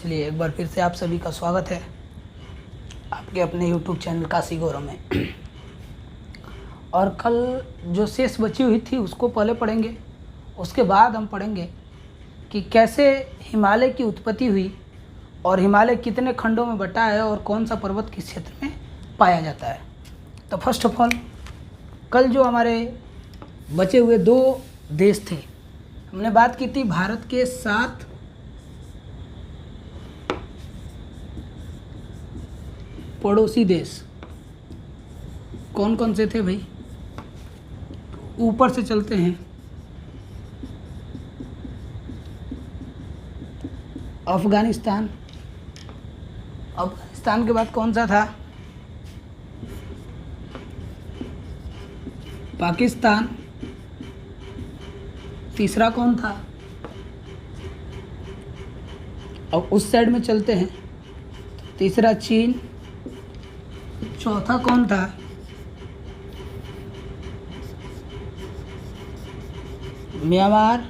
चलिए एक बार फिर से आप सभी का स्वागत है आपके अपने YouTube चैनल काशी गौरव में। और कल जो शेष बची हुई थी उसको पहले पढ़ेंगे, उसके बाद हम पढ़ेंगे कि कैसे हिमालय की उत्पत्ति हुई और हिमालय कितने खंडों में बटा है और कौन सा पर्वत किस क्षेत्र में पाया जाता है। तो फर्स्ट ऑफ ऑल कल जो हमारे बचे हुए 2 देश थे, हमने बात की थी भारत के 7 पड़ोसी देश। कौन कौन से थे भाई? ऊपर से चलते हैं। अफगानिस्तान, अफगानिस्तान के बाद कौन सा था? पाकिस्तान। तीसरा कौन था? अब उस साइड में चलते हैं। तीसरा चीन। चौथा कौन था? म्यांमार।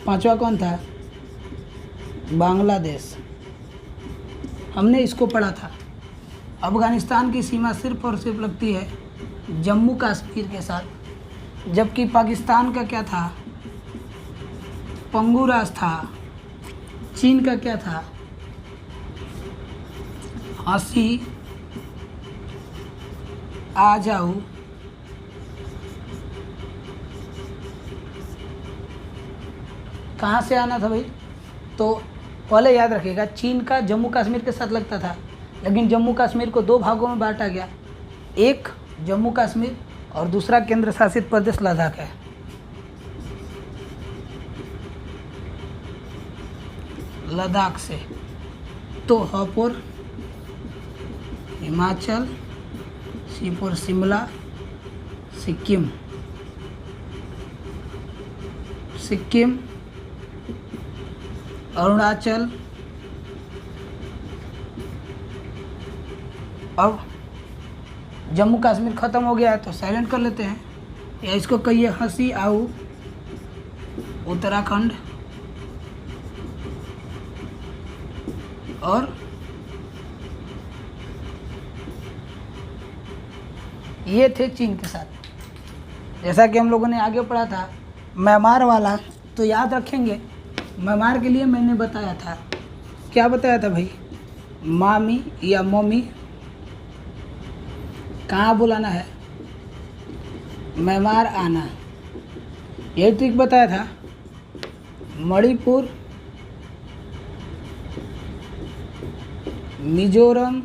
पांचवा कौन था? बांग्लादेश। हमने इसको पढ़ा था। अफगानिस्तान की सीमा सिर्फ और सिर्फ लगती है जम्मू कश्मीर के साथ, जबकि पाकिस्तान का क्या था? पंगुरास था। चीन का क्या था? हंसी आ जाओ। कहाँ से आना था भाई? तो पहले याद रखिएगा, चीन का जम्मू कश्मीर के साथ लगता था, लेकिन जम्मू कश्मीर को 2 भागों में बांटा गया। एक जम्मू कश्मीर और दूसरा केंद्र शासित प्रदेश लद्दाख है। लद्दाख से तो हापुड़ हिमाचल, सीपुर शिमला, सिक्किम, अरुणाचल। अब जम्मू कश्मीर ख़त्म हो गया है तो साइलेंट कर लेते हैं, या इसको कहिए हंसी आओ। उत्तराखंड और ये थे चीन के साथ। जैसा कि हम लोगों ने आगे पढ़ा था म्यांमार वाला, तो याद रखेंगे म्यांमार के लिए मैंने बताया था। क्या बताया था भाई? मामी या मम्मी कहाँ बुलाना है? म्यांमार आना, यही ट्रिक बताया था। मणिपुर, मिजोरम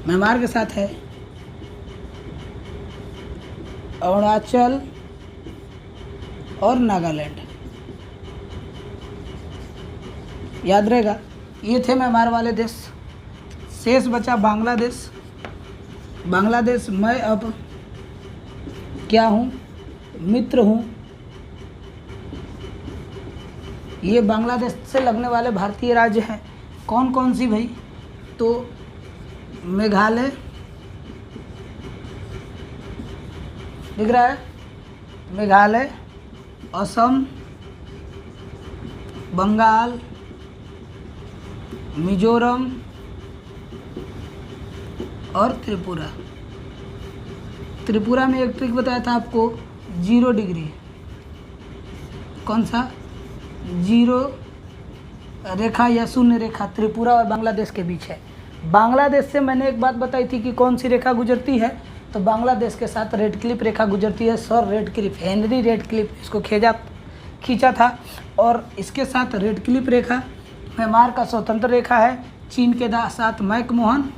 म्यांमार के साथ है। अरुणाचल और नागालैंड, याद रहेगा। ये थे म्यांमार वाले देश। शेष बचा बांग्लादेश। बांग्लादेश मैं अब क्या हूँ? मित्र हूँ। ये बांग्लादेश से लगने वाले भारतीय राज्य हैं। कौन कौन सी भाई? तो मेघालय दिख रहा है, मेघालय, असम, बंगाल, मिजोरम और त्रिपुरा। त्रिपुरा में एक ट्रिक बताया था आपको, 0 डिग्री। कौन सा? 0 रेखा या शून्य रेखा त्रिपुरा और बांग्लादेश के बीच है। बांग्लादेश से मैंने एक बात बताई थी कि कौन सी रेखा गुजरती है, तो बांग्लादेश के साथ रेडक्लिफ रेखा गुजरती है। सर रेडक्लिफ, हेनरी रेडक्लिफ इसको खींचा था। और इसके साथ रेडक्लिफ रेखा म्यांमार का स्वतंत्र रेखा है। चीन के साथ मैकमोहन।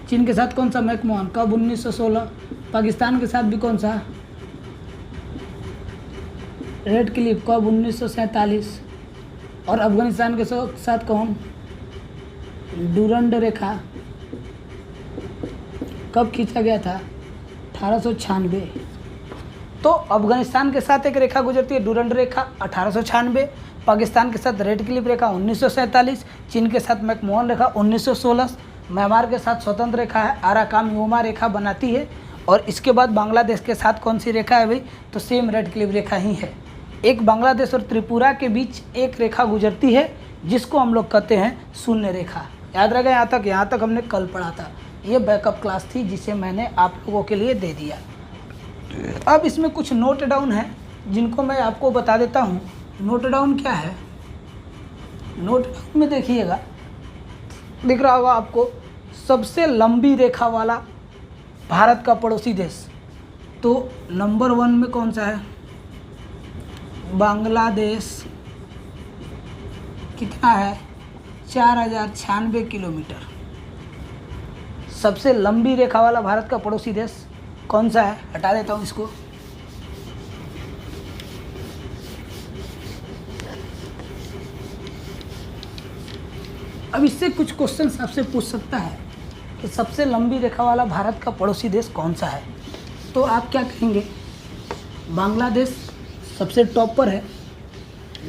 चीन के साथ कौन सा? मैकमोहन। कब? 1916। पाकिस्तान के साथ भी कौन सा? रेडक्लिफ। कब? 1947। और अफगानिस्तान के साथ कौन? डुरंड रेखा। कब खींचा गया था? 1896। तो अफगानिस्तान के साथ एक रेखा गुजरती है, डुरंड रेखा 1896। पाकिस्तान के साथ रेडक्लिफ रेखा 1947। चीन के साथ मैकमोहन रेखा 1916। म्यांमार के साथ स्वतंत्र रेखा है, आराकान योमा रेखा बनाती है। और इसके बाद बांग्लादेश के साथ कौन सी रेखा है भाई? तो सेम रेडक्लिफ रेखा ही है। एक बांग्लादेश और त्रिपुरा के बीच एक रेखा गुजरती है जिसको हम लोग कहते हैं शून्य रेखा। याद रहेगा यहाँ तक हमने कल पढ़ा था। ये बैकअप क्लास थी जिसे मैंने आप लोगों के लिए दे दिया। अब इसमें कुछ नोट डाउन है जिनको मैं आपको बता देता हूँ। नोट डाउन क्या है? नोट डाउन में देखिएगा, दिख रहा होगा आपको, सबसे लंबी रेखा वाला भारत का पड़ोसी देश। तो नंबर 1 में कौन सा है? बांग्लादेश। कितना है? 4096 किलोमीटर। सबसे लंबी रेखा वाला भारत का पड़ोसी देश कौन सा है? हटा देता हूँ इसको। अब इससे कुछ क्वेश्चन आपसे पूछ सकता है कि सबसे लंबी रेखा वाला भारत का पड़ोसी देश कौन सा है। तो आप क्या कहेंगे? बांग्लादेश सबसे टॉप पर है,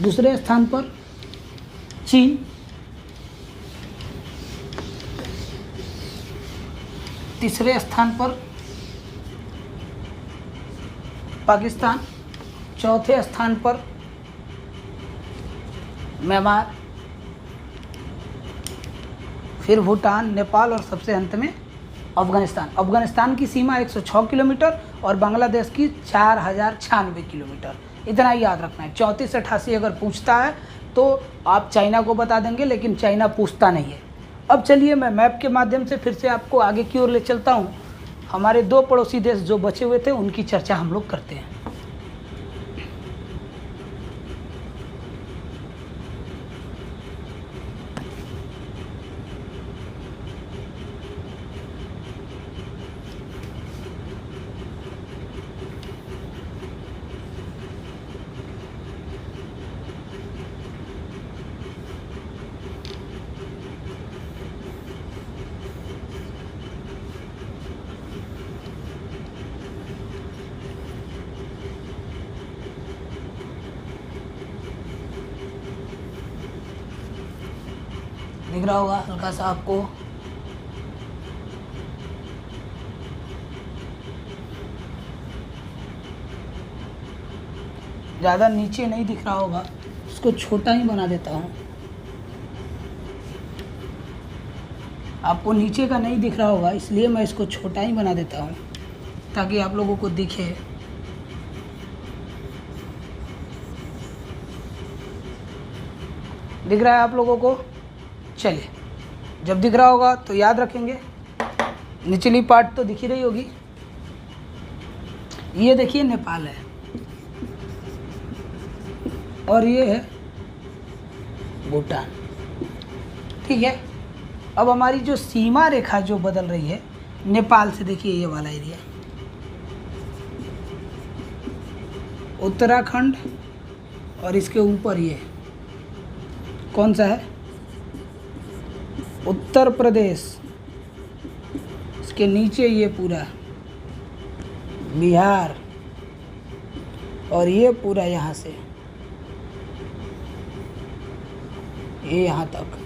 दूसरे स्थान पर चीन, तीसरे स्थान पर पाकिस्तान, चौथे स्थान पर म्यांमार, फिर भूटान, नेपाल और सबसे अंत में अफगानिस्तान। अफगानिस्तान की सीमा 106 किलोमीटर और बांग्लादेश की 4096 किलोमीटर। इतना ही याद रखना है। 34 से 88 अगर पूछता है तो आप चाइना को बता देंगे, लेकिन चाइना पूछता नहीं है। अब चलिए मैं मैप के माध्यम से फिर से आपको आगे की ओर ले चलता हूँ। हमारे 2 पड़ोसी देश जो बचे हुए थे उनकी चर्चा हम लोग करते हैं। दिख रहा होगा हल्का सा आपको। ज़्यादा नीचे नहीं दिख रहा होगा, उसको छोटा ही बना देता हूँ। आपको नीचे का नहीं दिख रहा होगा, इसलिए मैं इसको छोटा ही बना देता हूँ ताकि आप लोगों को दिखे। दिख रहा है आप लोगों को? चलिए, जब दिख रहा होगा तो याद रखेंगे। निचली पार्ट तो दिख ही रही होगी। ये देखिए नेपाल है और ये है भूटान। ठीक है। अब हमारी जो सीमा रेखा जो बदल रही है नेपाल से, देखिए ये वाला एरिया उत्तराखंड, और इसके ऊपर ये कौन सा है? उत्तर प्रदेश। इसके नीचे ये पूरा बिहार, और ये पूरा यहाँ से ये यहाँ तक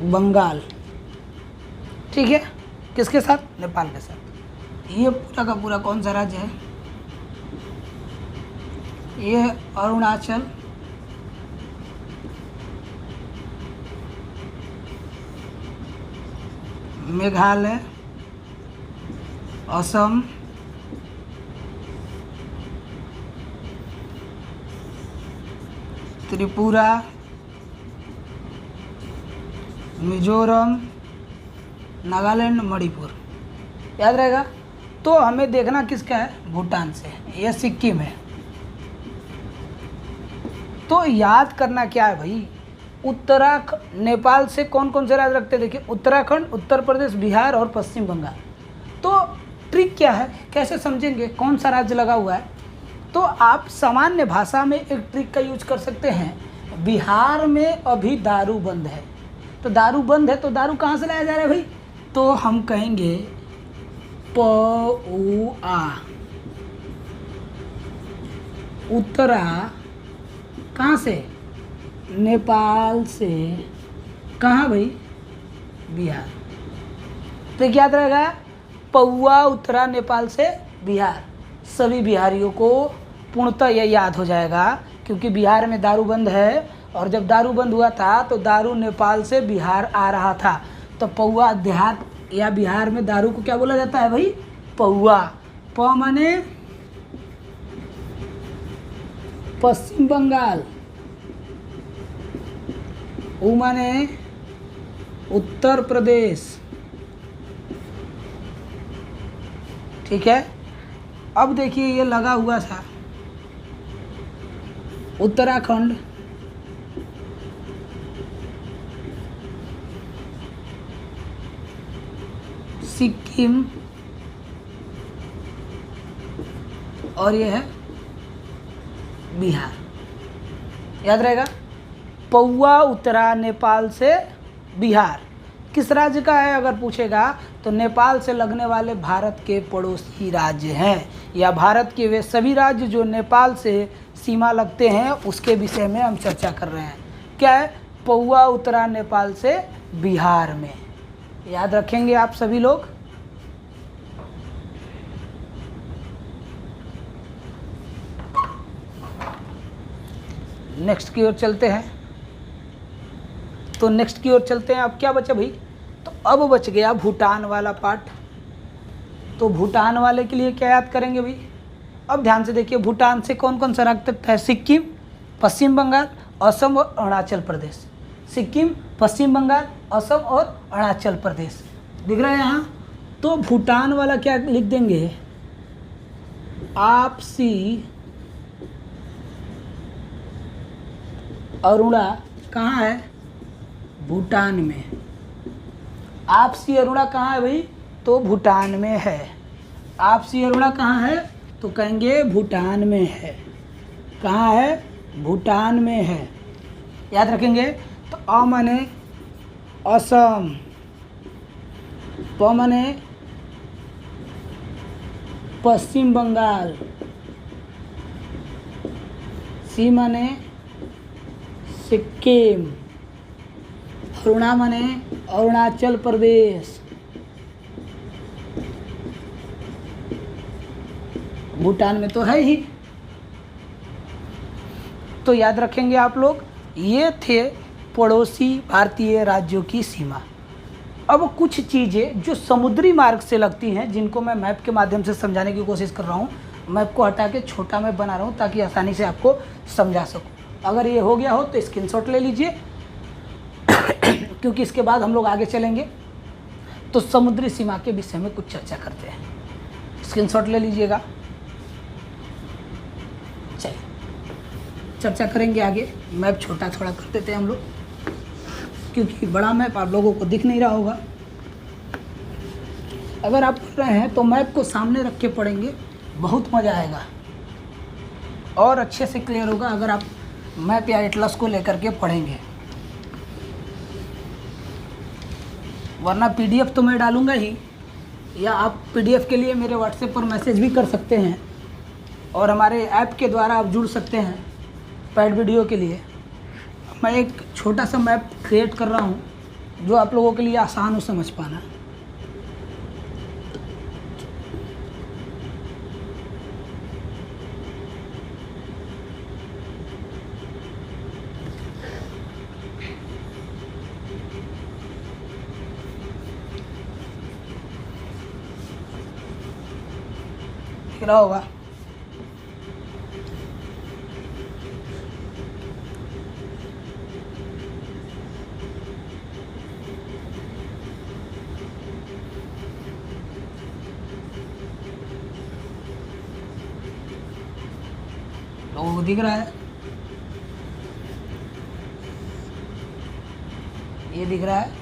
बंगाल। ठीक है। किसके साथ? नेपाल के साथ। ये पूरा का पूरा कौन सा राज्य है? ये अरुणाचल, मेघालय, असम, त्रिपुरा, मिजोरम, नागालैंड, मणिपुर। याद रहेगा? तो हमें देखना किसका है? भूटान से। यह सिक्किम है। तो याद करना क्या है भाई? उत्तराखंड, नेपाल से कौन कौन से राज्य रखते हैं? देखिए, उत्तराखंड, उत्तर प्रदेश, बिहार और पश्चिम बंगाल। तो ट्रिक क्या है, कैसे समझेंगे कौन सा राज्य लगा हुआ है? तो आप सामान्य भाषा में एक ट्रिक का यूज कर सकते हैं। बिहार में अभी दारू बंद है, तो दारू बंद है तो दारू कहाँ से लाया जा रहा है भाई? तो हम कहेंगे पौआ। उत्तरा कहाँ से? नेपाल से। कहाँ भाई? बिहार। तो याद रहेगा पौवा उतरा नेपाल से बिहार। सभी बिहारियों को पूर्णतः यह याद हो जाएगा, क्योंकि बिहार में दारू बंद है, और जब दारू बंद हुआ था तो दारू नेपाल से बिहार आ रहा था। तो पौवा देहात या बिहार में दारू को क्या बोला जाता है भाई? पौवा। प माने पश्चिम बंगाल, उ माने उत्तर प्रदेश। ठीक है, अब देखिए ये लगा हुआ था उत्तराखंड, सिक्किम, और ये है बिहार। याद रहेगा, पौवा उतरा नेपाल से बिहार किस राज्य का है अगर पूछेगा तो नेपाल से लगने वाले भारत के पड़ोसी राज्य हैं, या भारत के वे सभी राज्य जो नेपाल से सीमा लगते हैं उसके विषय में हम चर्चा कर रहे हैं। क्या है? पौवा उतरा नेपाल से बिहार में। याद रखेंगे आप सभी लोग। नेक्स्ट की ओर चलते हैं। तो नेक्स्ट की ओर चलते हैं। अब क्या बचा भाई? तो अब बच गया भूटान वाला पार्ट। तो भूटान वाले के लिए क्या याद करेंगे भाई? अब ध्यान से देखिए, भूटान से कौन कौन सा राज्य है? सिक्किम, पश्चिम बंगाल, असम और अरुणाचल प्रदेश। सिक्किम, पश्चिम बंगाल, असम और अरुणाचल प्रदेश दिख रहा है यहाँ। तो भूटान वाला क्या लिख देंगे? आपसी अरुणा कहाँ है? भूटान में। आपसी अरुणा कहाँ है भाई? तो भूटान में है। आपसी अरुणा कहाँ है? तो कहेंगे भूटान में है। कहाँ है? भूटान में है। याद रखेंगे। तो अ माने असम, प माने पश्चिम बंगाल, सी माने सिक्किम, अरुणा माने अरुणाचल प्रदेश, भूटान में तो है ही। तो याद रखेंगे आप लोग, ये थे पड़ोसी भारतीय राज्यों की सीमा। अब कुछ चीज़ें जो समुद्री मार्ग से लगती हैं, जिनको मैं मैप के माध्यम से समझाने की कोशिश कर रहा हूँ। मैप को हटा के छोटा मैप बना रहा हूँ ताकि आसानी से आपको समझा सकूँ। अगर ये हो गया हो तो स्क्रीनशॉट ले लीजिए क्योंकि इसके बाद हम लोग आगे चलेंगे तो समुद्री सीमा के विषय में कुछ चर्चा करते हैं। स्क्रीनशॉट ले लीजिएगा। चलिए चर्चा करेंगे आगे। मैप छोटा थोड़ा कर देते हैं हम लोग, क्योंकि बड़ा मैप आप लोगों को दिख नहीं रहा होगा। अगर आप पढ़ रहे हैं तो मैप को सामने रख के पढ़ेंगे, बहुत मज़ा आएगा और अच्छे से क्लियर होगा अगर आप मैप या एटलस को लेकर के पढ़ेंगे। वरना पीडीएफ तो मैं डालूंगा ही, या आप पीडीएफ के लिए मेरे व्हाट्सएप पर मैसेज भी कर सकते हैं, और हमारे ऐप के द्वारा आप जुड़ सकते हैं पैड वीडियो के लिए। मैं एक छोटा सा मैप क्रिएट कर रहा हूँ जो आप लोगों के लिए आसान हो समझ पाना। दिख रहा होगा। तो दिख रहा है, ये दिख रहा है।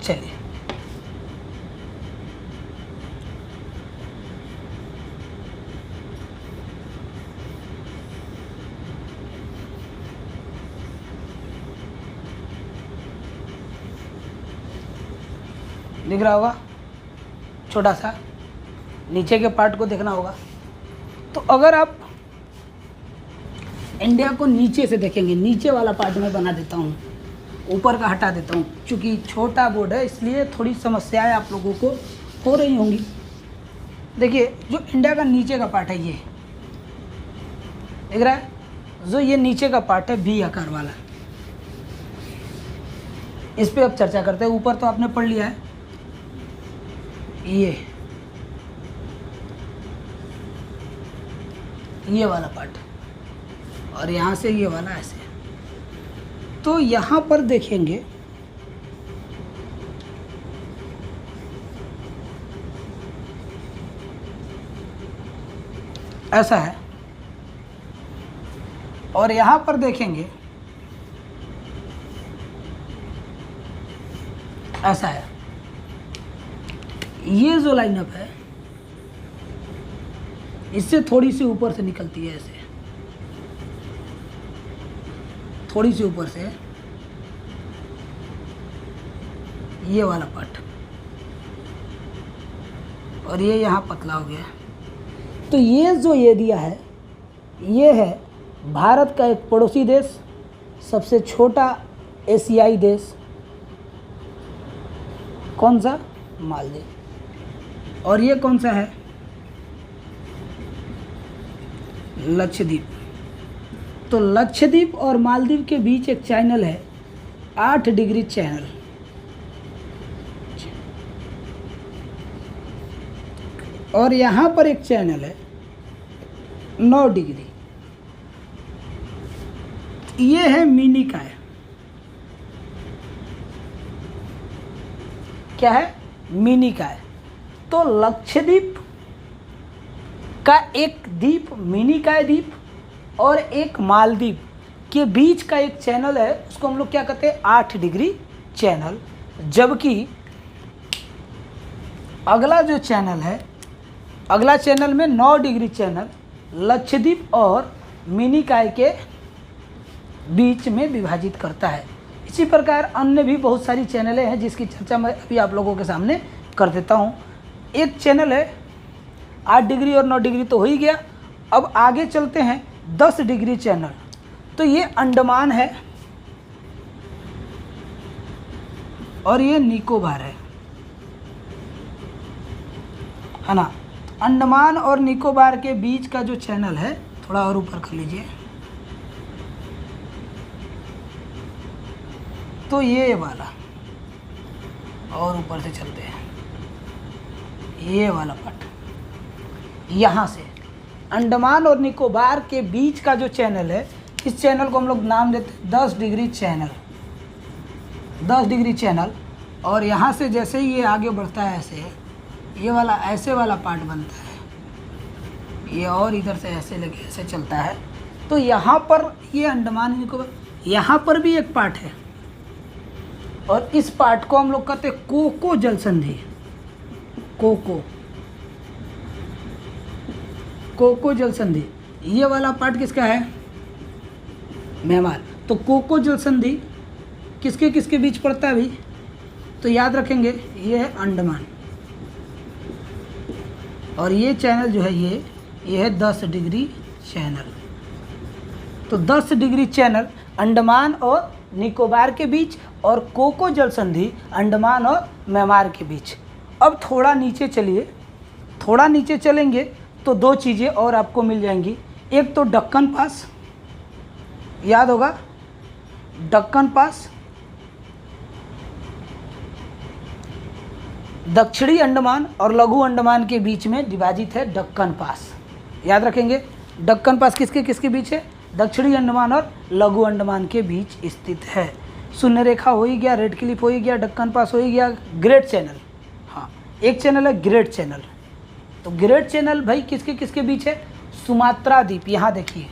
चलिए दिख रहा होगा, छोटा सा नीचे के पार्ट को देखना होगा। तो अगर आप इंडिया को नीचे से देखेंगे, नीचे वाला पार्ट मैं बना देता हूँ, ऊपर का हटा देता हूँ, क्योंकि छोटा बोर्ड है इसलिए थोड़ी समस्याएं आप लोगों को हो रही होंगी। देखिए जो इंडिया का नीचे का पार्ट है ये दिख रहा है, जो ये नीचे का पार्ट है वी आकार वाला, इस पे अब चर्चा करते हैं। ऊपर तो आपने पढ़ लिया है, ये वाला पार्ट, और यहाँ से ये वाला ऐसे। तो यहाँ पर देखेंगे ऐसा है, और यहाँ पर देखेंगे ऐसा है। ये जो लाइनअप है इससे थोड़ी सी ऊपर से निकलती है, ऐसे थोड़ी सी ऊपर से ये वाला पार्ट, और ये यहाँ पतला हो गया। तो ये जो एरिया है ये है भारत का एक पड़ोसी देश, सबसे छोटा एशियाई देश, कौन सा? मालदीव। और ये कौन सा है? लक्षद्वीप। तो लक्षद्वीप और मालदीव के बीच एक चैनल है 8 डिग्री चैनल, और यहाँ पर एक चैनल है 9 डिग्री। ये है मिनिकॉय। क्या है? मिनिकॉय। तो लक्षद्वीप का एक द्वीप मिनिकॉय द्वीप और एक मालदीव के बीच का एक चैनल है, उसको हम लोग क्या कहते हैं? 8 डिग्री चैनल। जबकि अगला जो चैनल है, अगला चैनल में 9 डिग्री चैनल लक्षद्वीप और मिनिकॉय के बीच में विभाजित करता है। इसी प्रकार अन्य भी बहुत सारी चैनलें हैं जिसकी चर्चा मैं अभी आप लोगों के सामने कर देता हूँ। एक चैनल है 8 डिग्री और 9 डिग्री तो हो ही गया। अब आगे चलते हैं 10 डिग्री चैनल। तो ये अंडमान है और ये निकोबार है ना। अंडमान और निकोबार के बीच का जो चैनल है, थोड़ा और ऊपर कर लीजिए, तो ये वाला, और ऊपर से चलते हैं, ये वाला पार्ट, यहाँ से अंडमान और निकोबार के बीच का जो चैनल है, इस चैनल को हम लोग नाम देते हैं 10 डिग्री चैनल। 10 degree channel. और यहाँ से जैसे ही ये आगे बढ़ता है ऐसे, ये वाला ऐसे वाला पार्ट बनता है, ये और इधर से ऐसे लगे ऐसे चलता है। तो यहाँ पर ये अंडमान निकोबार, यहाँ पर भी एक पार्ट है, और इस पार्ट को हम लोग कहते हैं कोको जल संधि। कोको जल संधि। ये वाला पार्ट किसका है? म्यांमार। तो कोको जल संधि किसके किसके बीच पड़ता है अभी? तो याद रखेंगे, ये है अंडमान, और ये चैनल जो है ये है 10 डिग्री चैनल। तो 10 डिग्री चैनल अंडमान और निकोबार के बीच, और कोको जल संधि अंडमान और म्यांमार के बीच। अब थोड़ा नीचे चलिए, थोड़ा नीचे चलेंगे तो 2 चीज़ें और आपको मिल जाएंगी। एक तो दक्कन पास, याद होगा दक्कन पास, दक्षिणी अंडमान और लघु अंडमान के बीच में विभाजित है दक्कन पास। याद रखेंगे, दक्कन पास किसके किसके बीच है? दक्षिणी अंडमान और लघु अंडमान के बीच स्थित है। शून्य रेखा हो ही गया, रेड क्लिफ हो ही गया, दक्कन पास हो ही गया, ग्रेट चैनल। हाँ, एक चैनल है ग्रेट चैनल। तो ग्रेट चैनल भाई किसके किसके बीच है? सुमात्रा द्वीप। यहाँ देखिए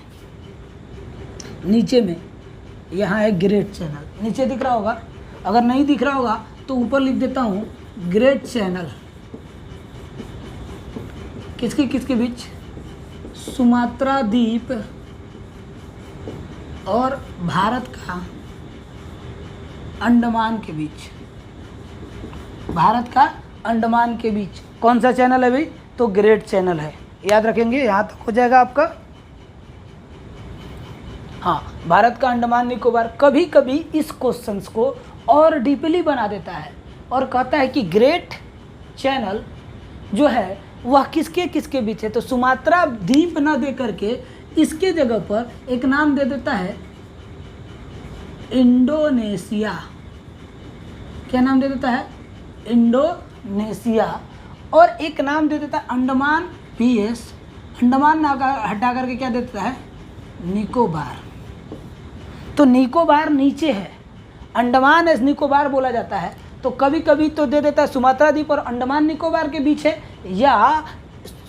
नीचे में, यहाँ है ग्रेट चैनल, नीचे दिख रहा होगा। अगर नहीं दिख रहा होगा तो ऊपर लिख देता हूँ, ग्रेट चैनल किसके किसके बीच? सुमात्रा द्वीप और भारत का अंडमान के बीच। भारत का अंडमान के बीच कौन सा चैनल है भाई? तो ग्रेट चैनल है। याद रखेंगे, यहाँ तक हो जाएगा आपका। हाँ, भारत का अंडमान निकोबार। कभी कभी इस क्वेश्चंस को और डीपली बना देता है और कहता है कि ग्रेट चैनल जो है वह किसके किसके बीच है। तो सुमात्रा द्वीप न दे करके इसके जगह पर एक नाम दे देता है इंडोनेशिया। क्या नाम दे देता है? इंडोनेशिया। और एक नाम दे देता है अंडमान पीएस। अंडमान ना हटा करके क्या देता है? निकोबार। तो निकोबार नीचे है, अंडमान एस निकोबार बोला जाता है। तो कभी कभी तो दे देता है सुमात्रा द्वीप और अंडमान निकोबार के बीच है, या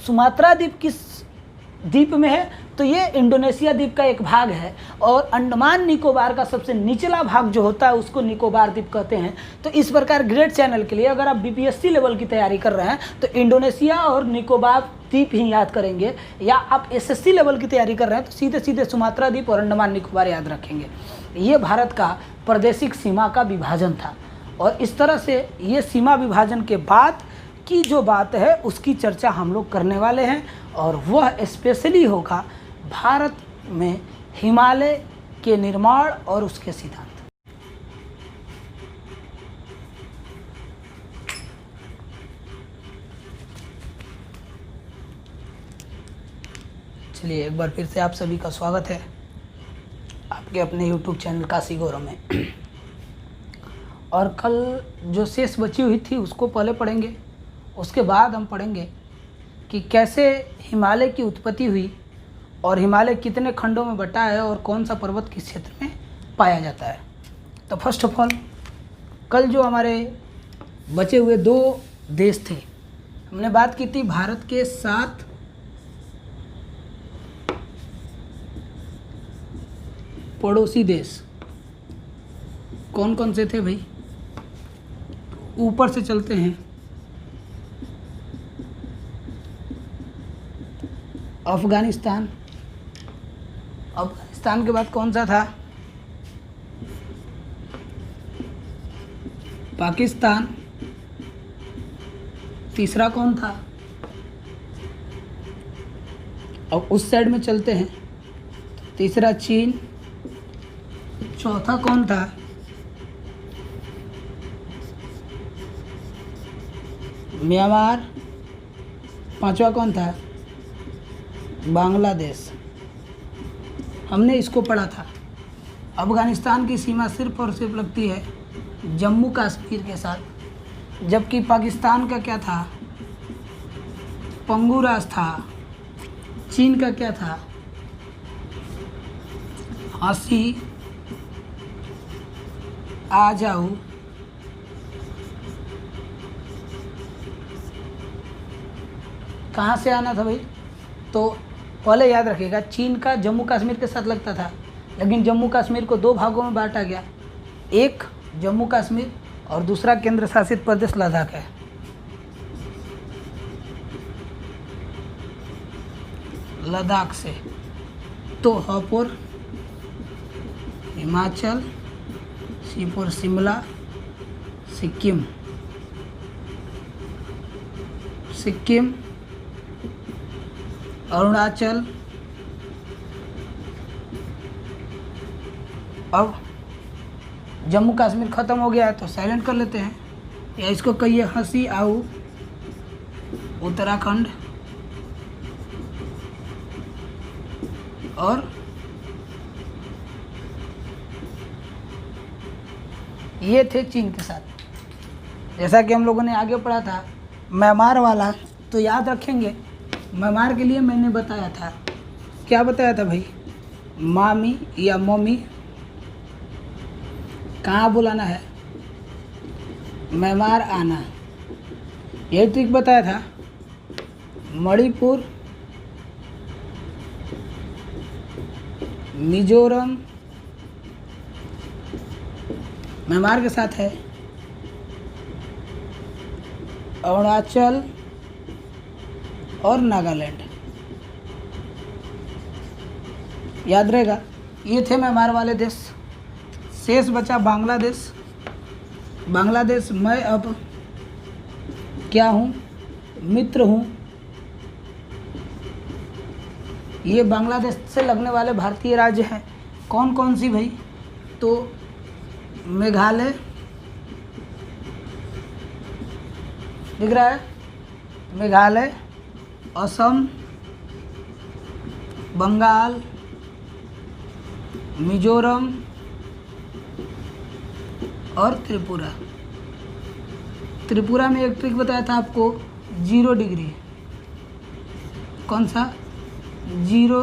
सुमात्रा द्वीप किस द्वीप में है, तो ये इंडोनेशिया द्वीप का एक भाग है। और अंडमान निकोबार का सबसे निचला भाग जो होता है उसको निकोबार द्वीप कहते हैं। तो इस प्रकार ग्रेड चैनल के लिए अगर आप बीपीएससी लेवल की तैयारी कर रहे हैं तो इंडोनेशिया और निकोबार द्वीप ही याद करेंगे, या आप एसएससी लेवल की तैयारी कर रहे हैं तो सीधे सीधे सुमात्रा द्वीप और अंडमान निकोबार याद रखेंगे। ये भारत का प्रादेशिक सीमा का विभाजन था। और इस तरह से ये सीमा विभाजन के बाद की जो बात है उसकी चर्चा हम लोग करने वाले हैं, और वह स्पेशली होगा भारत में हिमालय के निर्माण और उसके सिद्धांत। चलिए एक बार फिर से आप सभी का स्वागत है आपके अपने YouTube चैनल काशी गौरव में। और कल जो शेष बची हुई थी उसको पहले पढ़ेंगे, उसके बाद हम पढ़ेंगे कि कैसे हिमालय की उत्पत्ति हुई और हिमालय कितने खंडों में बटा है और कौन सा पर्वत किस क्षेत्र में पाया जाता है। तो फर्स्ट ऑफ ऑल कल जो हमारे बचे हुए 2 देश थे, हमने बात की थी भारत के 7 पड़ोसी देश। कौन कौन से थे भाई? ऊपर से चलते हैं। अफगानिस्तान, अफगानिस्तान के बाद कौन सा था? पाकिस्तान। तीसरा कौन था? अब उस साइड में चलते हैं। तीसरा चीन। चौथा कौन था? म्यांमार। पांचवा कौन था? बांग्लादेश। हमने इसको पढ़ा था। अफगानिस्तान की सीमा सिर्फ और सिर्फ लगती है जम्मू कश्मीर के साथ, जबकि पाकिस्तान का क्या था? पंगुरास था। चीन का क्या था? हांसी आ जाओ। कहाँ से आना था भाई? तो पहले याद रखिएगा, चीन का जम्मू कश्मीर के साथ लगता था, लेकिन जम्मू कश्मीर को 2 भागों में बांटा गया। एक जम्मू कश्मीर और दूसरा केंद्र शासित प्रदेश लद्दाख है। लद्दाख से तो हापुड़ हिमाचल, सीपुर शिमला, सिक्किम, सिक्किम, अरुणाचल। अब जम्मू कश्मीर ख़त्म हो गया है तो साइलेंट कर लेते हैं, या इसको कहिए हंसी आऊ। उत्तराखंड और ये थे चीन के साथ। जैसा कि हम लोगों ने आगे पढ़ा था म्यांमार वाला, तो याद रखेंगे म्यांमार के लिए मैंने बताया था। क्या बताया था भाई? मामी या मम्मी कहाँ बुलाना है? म्यांमार आना, यही ट्रिक बताया था। मणिपुर, मिजोरम म्यांमार के साथ है। अरुणाचल और नागालैंड, याद रहेगा। ये थे म्यांमार वाले देश। शेष बचा बांग्लादेश। बांग्लादेश मैं अब क्या हूँ? मित्र हूँ। ये बांग्लादेश से लगने वाले भारतीय राज्य हैं। कौन कौन सी भाई? तो मेघालय दिख रहा है, मेघालय, असम, बंगाल, मिजोरम और त्रिपुरा। त्रिपुरा में एक ट्रिक बताया था आपको, 0 डिग्री। कौन सा? 0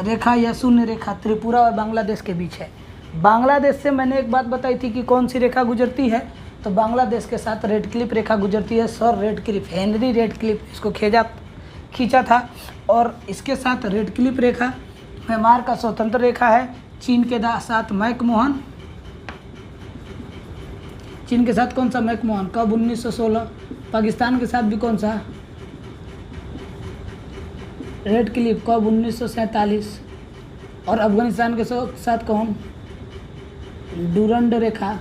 रेखा या शून्य रेखा त्रिपुरा और बांग्लादेश के बीच है। बांग्लादेश से मैंने एक बात बताई थी कि कौन सी रेखा गुजरती है, तो बांग्लादेश के साथ रेड क्लिफ रेखा गुजरती है। Sir red Cliff, Henry red Cliff इसको खींचा था। और इसके साथ रेड क्लिफ रेखा म्यांमार का स्वतंत्र रेखा है। चीन के साथ मैकमोहन, चीन के साथ कौन सा? मैकमोहन, कब? 1916। पाकिस्तान के साथ भी कौन सा? रेड क्लिफ, कब? 1947। और अफगानिस्तान के साथ कौन? डूरंड रेखा,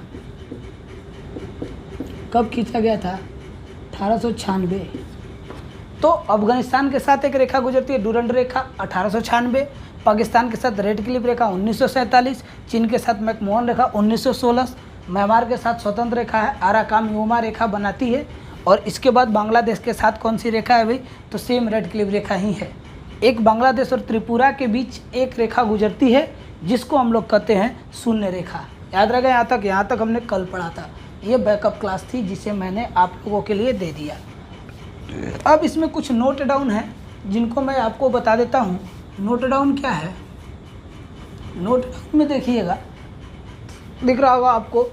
कब खींचा गया था? 1896। तो अफगानिस्तान के साथ एक रेखा गुजरती है, डूरंड रेखा, 1896। पाकिस्तान के साथ रेड क्लिफ रेखा 1947। चीन के साथ मैकमोहन रेखा 1916। म्यांमार के साथ स्वतंत्र रेखा है, आराकान योमा रेखा बनाती है। और इसके बाद बांग्लादेश के साथ कौन सी रेखा है भाई? तो सेम रेड क्लिफ रेखा ही है। एक बांग्लादेश और त्रिपुरा के बीच एक रेखा गुजरती है जिसको हम लोग कहते हैं शून्य रेखा। याद रखें, यहाँ तक हमने कल पढ़ा था। ये बैकअप क्लास थी जिसे मैंने आप लोगों के लिए दे दिया। अब इसमें कुछ नोट डाउन है जिनको मैं आपको बता देता हूँ। नोट डाउन क्या है? नोट डाउन में देखिएगा, दिख रहा होगा आपको,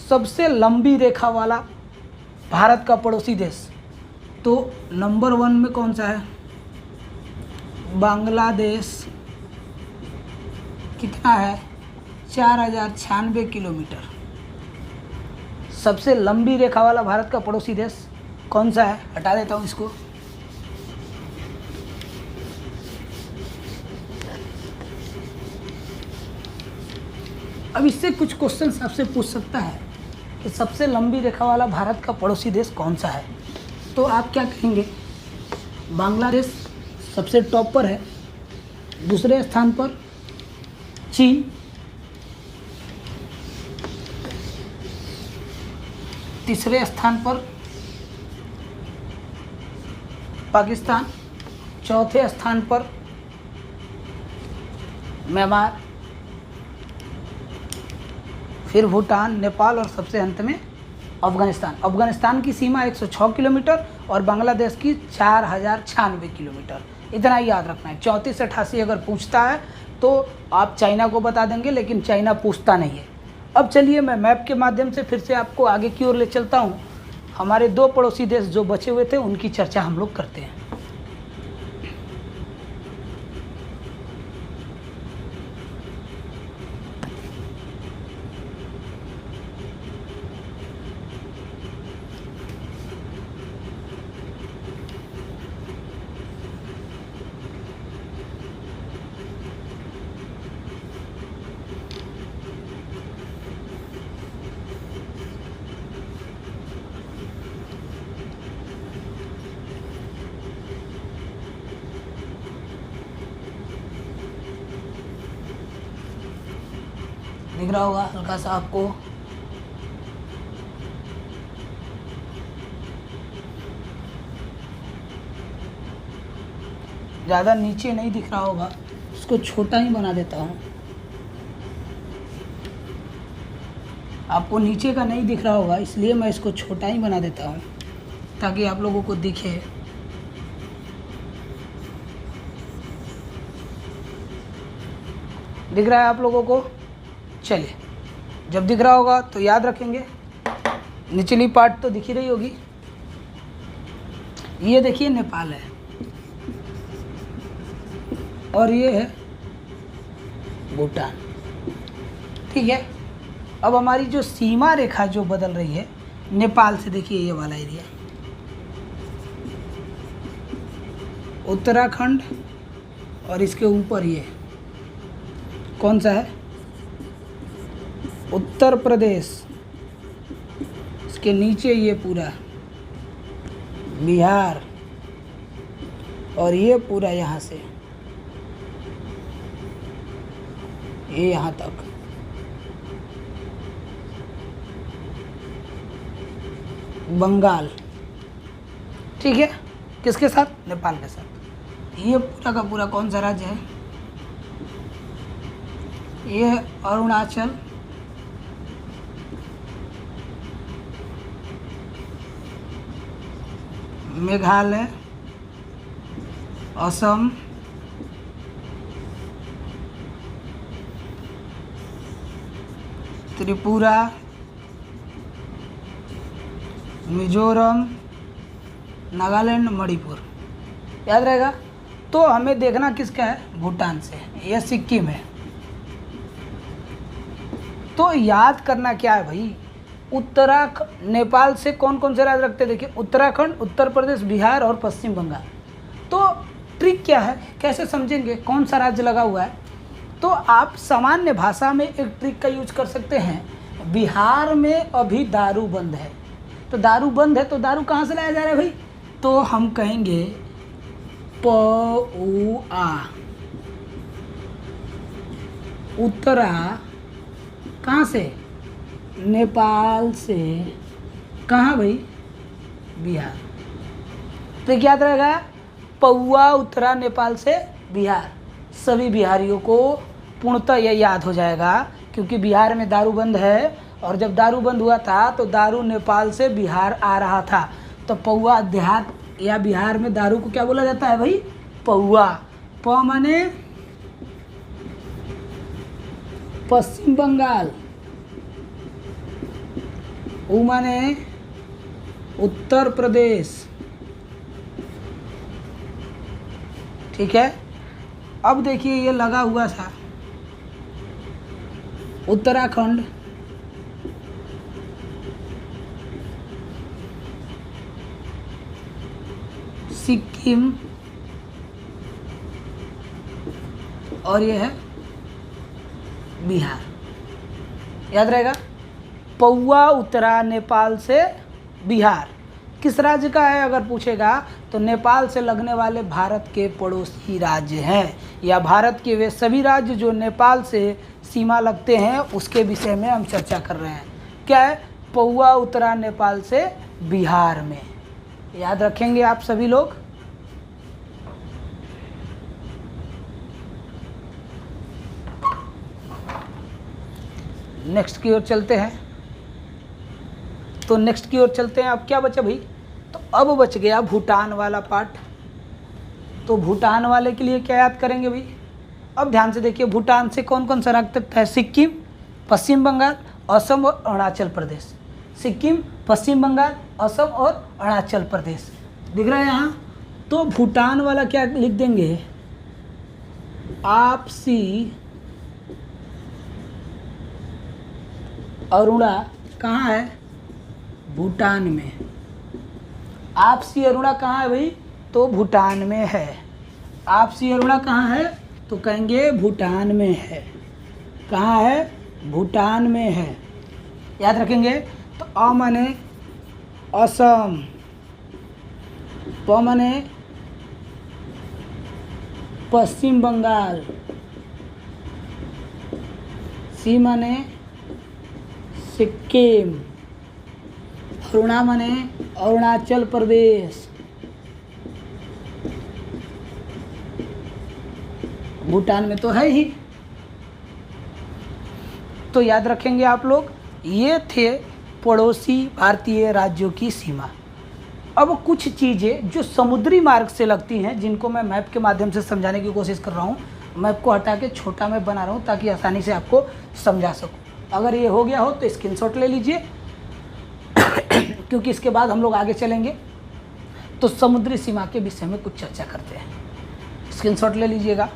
सबसे लंबी रेखा वाला भारत का पड़ोसी देश। तो नंबर 1 में कौन सा है? बांग्लादेश। कितना है? 4096 किलोमीटर। सबसे लंबी रेखा वाला भारत का पड़ोसी देश कौन सा है? हटा देता हूँ इसको। अब इससे कुछ क्वेश्चन आपसे पूछ सकता है कि सबसे लंबी रेखा वाला भारत का पड़ोसी देश कौन सा है। तो आप क्या कहेंगे? बांग्लादेश सबसे टॉप पर है, दूसरे स्थान पर चीन, तीसरे स्थान पर पाकिस्तान, चौथे स्थान पर म्यांमार, फिर भूटान, नेपाल और सबसे अंत में अफगानिस्तान। अफगानिस्तान की सीमा 106 किलोमीटर और बांग्लादेश की 4096 किलोमीटर। इतना ही याद रखना है। 34 से 88 अगर पूछता है तो आप चाइना को बता देंगे, लेकिन चाइना पूछता नहीं है। अब चलिए मैं मैप के माध्यम से फिर से आपको आगे की ओर ले चलता हूँ। हमारे 2 पड़ोसी देश जो बचे हुए थे उनकी चर्चा हम लोग करते हैं। दिख रहा होगा हल्का सा आपको। ज़्यादा नीचे नहीं दिख रहा होगा, उसको छोटा ही बना देता हूँ। आपको नीचे का नहीं दिख रहा होगा, इसलिए मैं इसको छोटा ही बना देता हूँ ताकि आप लोगों को दिखे। दिख रहा है आप लोगों को? चलिए, जब दिख रहा होगा तो याद रखेंगे। निचली पार्ट तो दिख ही रही होगी। ये देखिए नेपाल है और ये है भूटान। ठीक है, अब हमारी जो सीमा रेखा जो बदल रही है नेपाल से, देखिए ये वाला एरिया उत्तराखंड, और इसके ऊपर ये कौन सा है? उत्तर प्रदेश। इसके नीचे ये पूरा बिहार, और ये पूरा यहाँ से ये यहाँ तक। बंगाल। ठीक है, किसके साथ? नेपाल के साथ। ये पूरा का पूरा कौन सा राज्य है? ये अरुणाचल, मेघालय, असम, त्रिपुरा, मिजोरम, नागालैंड, मणिपुर। याद रहेगा। तो हमें देखना किसका है? भूटान से। यह सिक्किम है। तो याद करना क्या है भाई? उत्तराखंड, नेपाल से कौन कौन से राज्य रखते हैं? देखिए, उत्तराखंड, उत्तर प्रदेश, बिहार और पश्चिम बंगाल। तो ट्रिक क्या है, कैसे समझेंगे कौन सा राज्य लगा हुआ है? तो आप सामान्य भाषा में एक ट्रिक का यूज कर सकते हैं। बिहार में अभी दारू बंद है, तो दारू बंद है तो दारू कहाँ से लाया जा रहा है भाई? तो हम कहेंगे पौआ। उत्तरा कहाँ से? नेपाल से। कहाँ भाई? बिहार। तो याद रहेगा, पौआ उत्तरा नेपाल से बिहार। सभी बिहारियों को पूर्णतः यह याद हो जाएगा, क्योंकि बिहार में दारू बंद है, और जब दारू बंद हुआ था तो दारू नेपाल से बिहार आ रहा था। तो पौआ देहात या बिहार में दारू को क्या बोला जाता है भाई? पौआ। प माने पश्चिम बंगाल, उ माने उत्तर प्रदेश। ठीक है। अब देखिए, ये लगा हुआ था उत्तराखंड, सिक्किम, और ये है बिहार। याद रहेगा, पौआ उत्तरा नेपाल से बिहार। किस राज्य का है अगर पूछेगा तो नेपाल से लगने वाले भारत के पड़ोसी राज्य हैं, या भारत के वे सभी राज्य जो नेपाल से सीमा लगते हैं, उसके विषय में हम चर्चा कर रहे हैं। क्या है? पौआ उत्तरा नेपाल से बिहार में। याद रखेंगे आप सभी लोग। नेक्स्ट की ओर चलते हैं। तो नेक्स्ट की ओर चलते हैं। अब क्या बचा भाई? तो अब बच गया भूटान वाला पार्ट। तो भूटान वाले के लिए क्या याद करेंगे भाई? अब ध्यान से देखिए, भूटान से कौन कौन सा राज्य है? सिक्किम, पश्चिम बंगाल, असम और अरुणाचल प्रदेश। सिक्किम, पश्चिम बंगाल, असम और अरुणाचल प्रदेश दिख रहा है यहाँ। तो भूटान वाला क्या लिख देंगे? आपसी अरुणा कहाँ है? भूटान में। आपसी अरुणा कहाँ है भाई? तो भूटान में है। आपसी अरुणा कहाँ है? तो कहेंगे भूटान में है। कहाँ है? भूटान में है। याद रखेंगे। तो अ माने असम, प माने पश्चिम बंगाल, सी माने सिक्किम, अरुणा माने अरुणाचल प्रदेश, भूटान में तो है ही। तो याद रखेंगे आप लोग, ये थे पड़ोसी भारतीय राज्यों की सीमा। अब कुछ चीज़ें जो समुद्री मार्ग से लगती हैं, जिनको मैं मैप के माध्यम से समझाने की कोशिश कर रहा हूँ। मैप को हटा के छोटा मैप बना रहा हूँ ताकि आसानी से आपको समझा सकूँ। अगर ये हो गया हो तो स्क्रीनशॉट ले लीजिए क्योंकि इसके बाद हम लोग आगे चलेंगे तो समुद्री सीमा के विषय में कुछ चर्चा करते हैं। स्क्रीनशॉट ले लीजिएगा।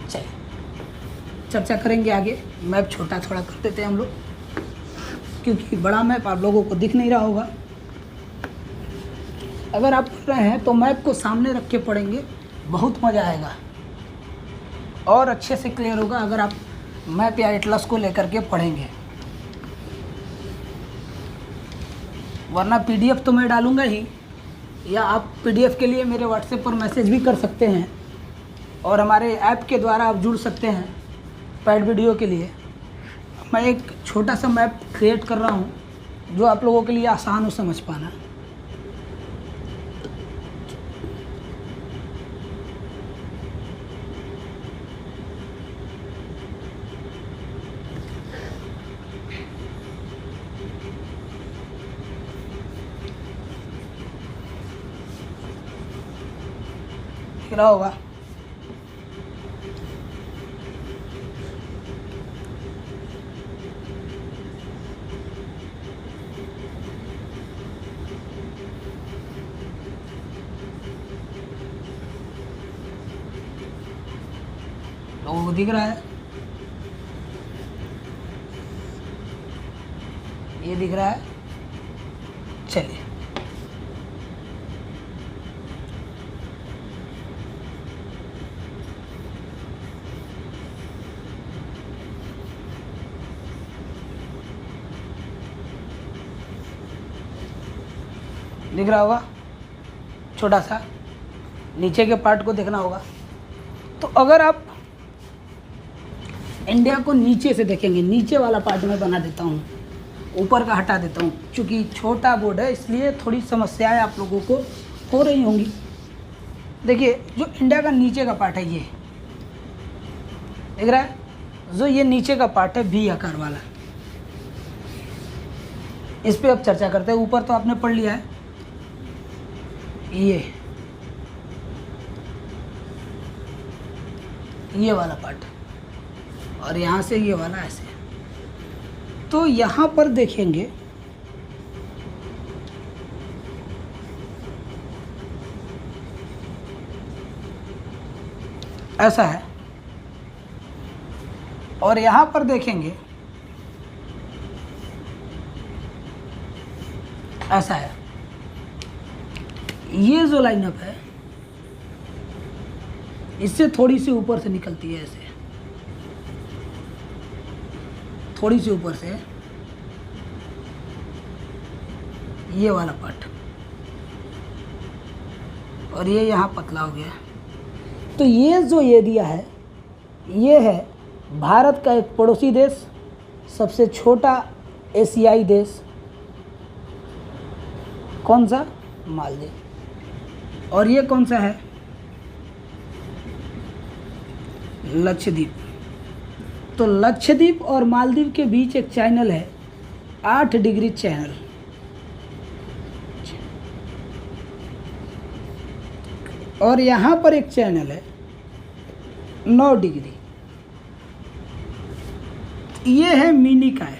चलिए चर्चा करेंगे आगे। मैप छोटा थोड़ा कर देते हैं हम लोग, क्योंकि बड़ा मैप आप लोगों को दिख नहीं रहा होगा। अगर आप पढ़ रहे हैं तो मैप को सामने रख के पढ़ेंगे, बहुत मज़ा आएगा और अच्छे से क्लियर होगा अगर आप मैप या एटलस को लेकर के पढ़ेंगे। वरना पीडीएफ तो मैं डालूंगा ही, या आप पीडीएफ के लिए मेरे व्हाट्सएप पर मैसेज भी कर सकते हैं, और हमारे ऐप के द्वारा आप जुड़ सकते हैं पैड वीडियो के लिए। मैं एक छोटा सा मैप क्रिएट कर रहा हूँ जो आप लोगों के लिए आसान हो समझ पाना। दिख रहा होगा। लोगों को दिख रहा है, ये दिख रहा है। चलिए दिख रहा होगा, छोटा सा नीचे के पार्ट को देखना होगा। तो अगर आप इंडिया को नीचे से देखेंगे, नीचे वाला पार्ट मैं बना देता हूँ, ऊपर का हटा देता हूँ, क्योंकि छोटा बोर्ड है इसलिए थोड़ी समस्याएं आप लोगों को हो रही होंगी। देखिए जो इंडिया का नीचे का पार्ट है, ये दिख रहा है, जो ये नीचे का पार्ट है वी आकार वाला, इस पे अब चर्चा करते हैं। ऊपर तो आपने पढ़ लिया है, ये वाला पार्ट, और यहाँ से ये वाला ऐसे। तो यहाँ पर देखेंगे ऐसा है, और यहाँ पर देखेंगे ऐसा है। ये जो लाइनअप है इससे थोड़ी सी ऊपर से निकलती है, ऐसे थोड़ी सी ऊपर से ये वाला पार्ट, और ये यहाँ पतला हो गया। तो ये जो ये दिया है, ये है भारत का एक पड़ोसी देश, सबसे छोटा एशियाई देश। कौन सा? मालदीव। और ये कौन सा है? लक्षद्वीप। तो लक्षद्वीप और मालदीव के बीच एक चैनल है, 8 डिग्री चैनल। और यहाँ पर एक चैनल है 9 डिग्री। ये है मिनिकॉय।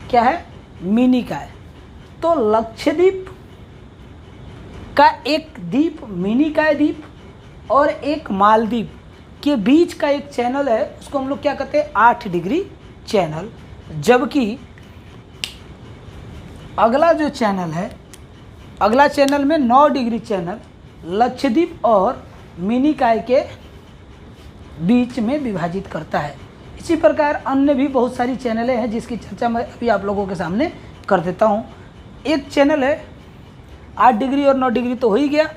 क्या है? मिनिकॉय। तो लक्षद्वीप का एक द्वीप मिनिकॉय द्वीप और एक मालदीव के बीच का एक चैनल है, उसको हम लोग क्या कहते हैं? 8 डिग्री चैनल। जबकि अगला जो चैनल है, अगला चैनल में 9 डिग्री चैनल लक्षद्वीप और मिनिकॉय के बीच में विभाजित करता है। इसी प्रकार अन्य भी बहुत सारी चैनलें हैं जिसकी चर्चा मैं अभी आप लोगों के सामने कर देता हूँ। एक चैनल है 8 डिग्री और 9 डिग्री तो हो ही गया।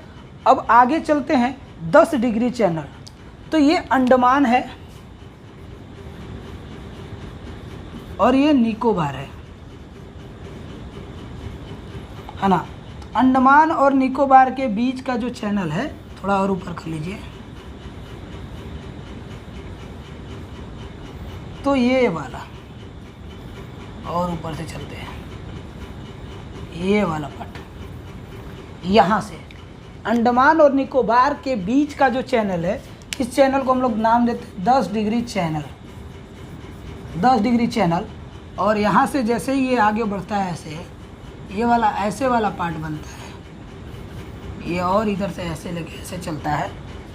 अब आगे चलते हैं 10 डिग्री चैनल। तो ये अंडमान है और ये निकोबार है ना। अंडमान और निकोबार के बीच का जो चैनल है, थोड़ा और ऊपर कर लीजिए, तो ये वाला, और ऊपर से चलते हैं, ये वाला पार्ट, यहाँ से अंडमान और निकोबार के बीच का जो चैनल है, इस चैनल को हम लोग नाम देते हैं 10 डिग्री चैनल। 10 degree channel. और यहाँ से जैसे ही ये आगे बढ़ता है ऐसे, ये वाला ऐसे वाला पार्ट बनता है, ये और इधर से ऐसे लेके ऐसे चलता है।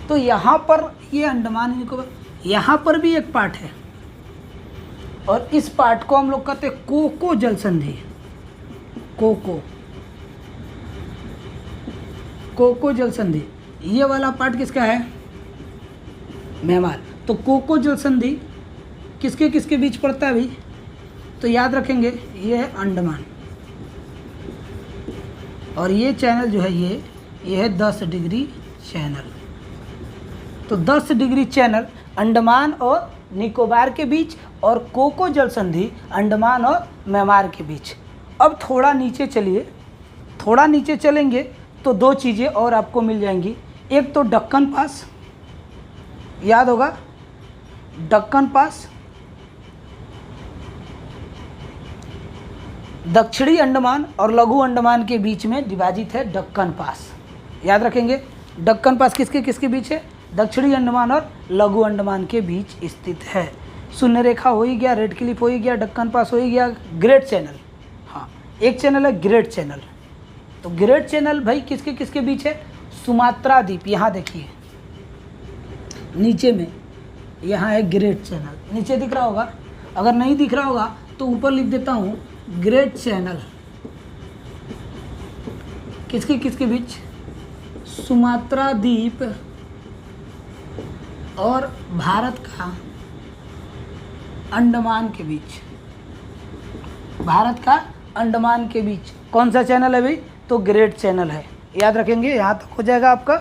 तो यहाँ पर ये अंडमान निकोबार, यहाँ पर भी एक पार्ट है, और इस पार्ट को हम लोग कहते हैं कोको जल संधि। कोको जल संधि। ये वाला पार्ट किसका है? म्यांमार। तो कोको जल संधि किसके किसके बीच पड़ता है अभी? तो याद रखेंगे, ये है अंडमान, और ये चैनल जो है ये है 10 डिग्री चैनल। तो 10 डिग्री चैनल अंडमान और निकोबार के बीच, और कोको जल संधि अंडमान और म्यांमार के बीच। अब थोड़ा नीचे चलिए, थोड़ा नीचे चलेंगे तो 2 चीज़ें और आपको मिल जाएंगी। एक तो दक्कन पास, याद होगा दक्कन पास, दक्षिणी अंडमान और लघु अंडमान के बीच में विभाजित है दक्कन पास। याद रखेंगे, दक्कन पास किसके किसके बीच है? दक्षिणी अंडमान और लघु अंडमान के बीच स्थित है। शून्य रेखा हो ही गया, रेड क्लिफ हो ही गया, दक्कन पास हो ही गया, ग्रेट चैनल। हाँ, एक चैनल है ग्रेट चैनल। तो ग्रेट चैनल भाई किसके किसके बीच है? सुमात्रा द्वीप, यहाँ देखिए नीचे में, यहाँ है ग्रेट चैनल। नीचे दिख रहा होगा, अगर नहीं दिख रहा होगा तो ऊपर लिख देता हूँ ग्रेट चैनल किसके किसके बीच? सुमात्रा द्वीप और भारत का अंडमान के बीच। भारत का अंडमान के बीच कौन सा चैनल है भाई? तो ग्रेट चैनल है। याद रखेंगे, यहाँ तक हो जाएगा आपका।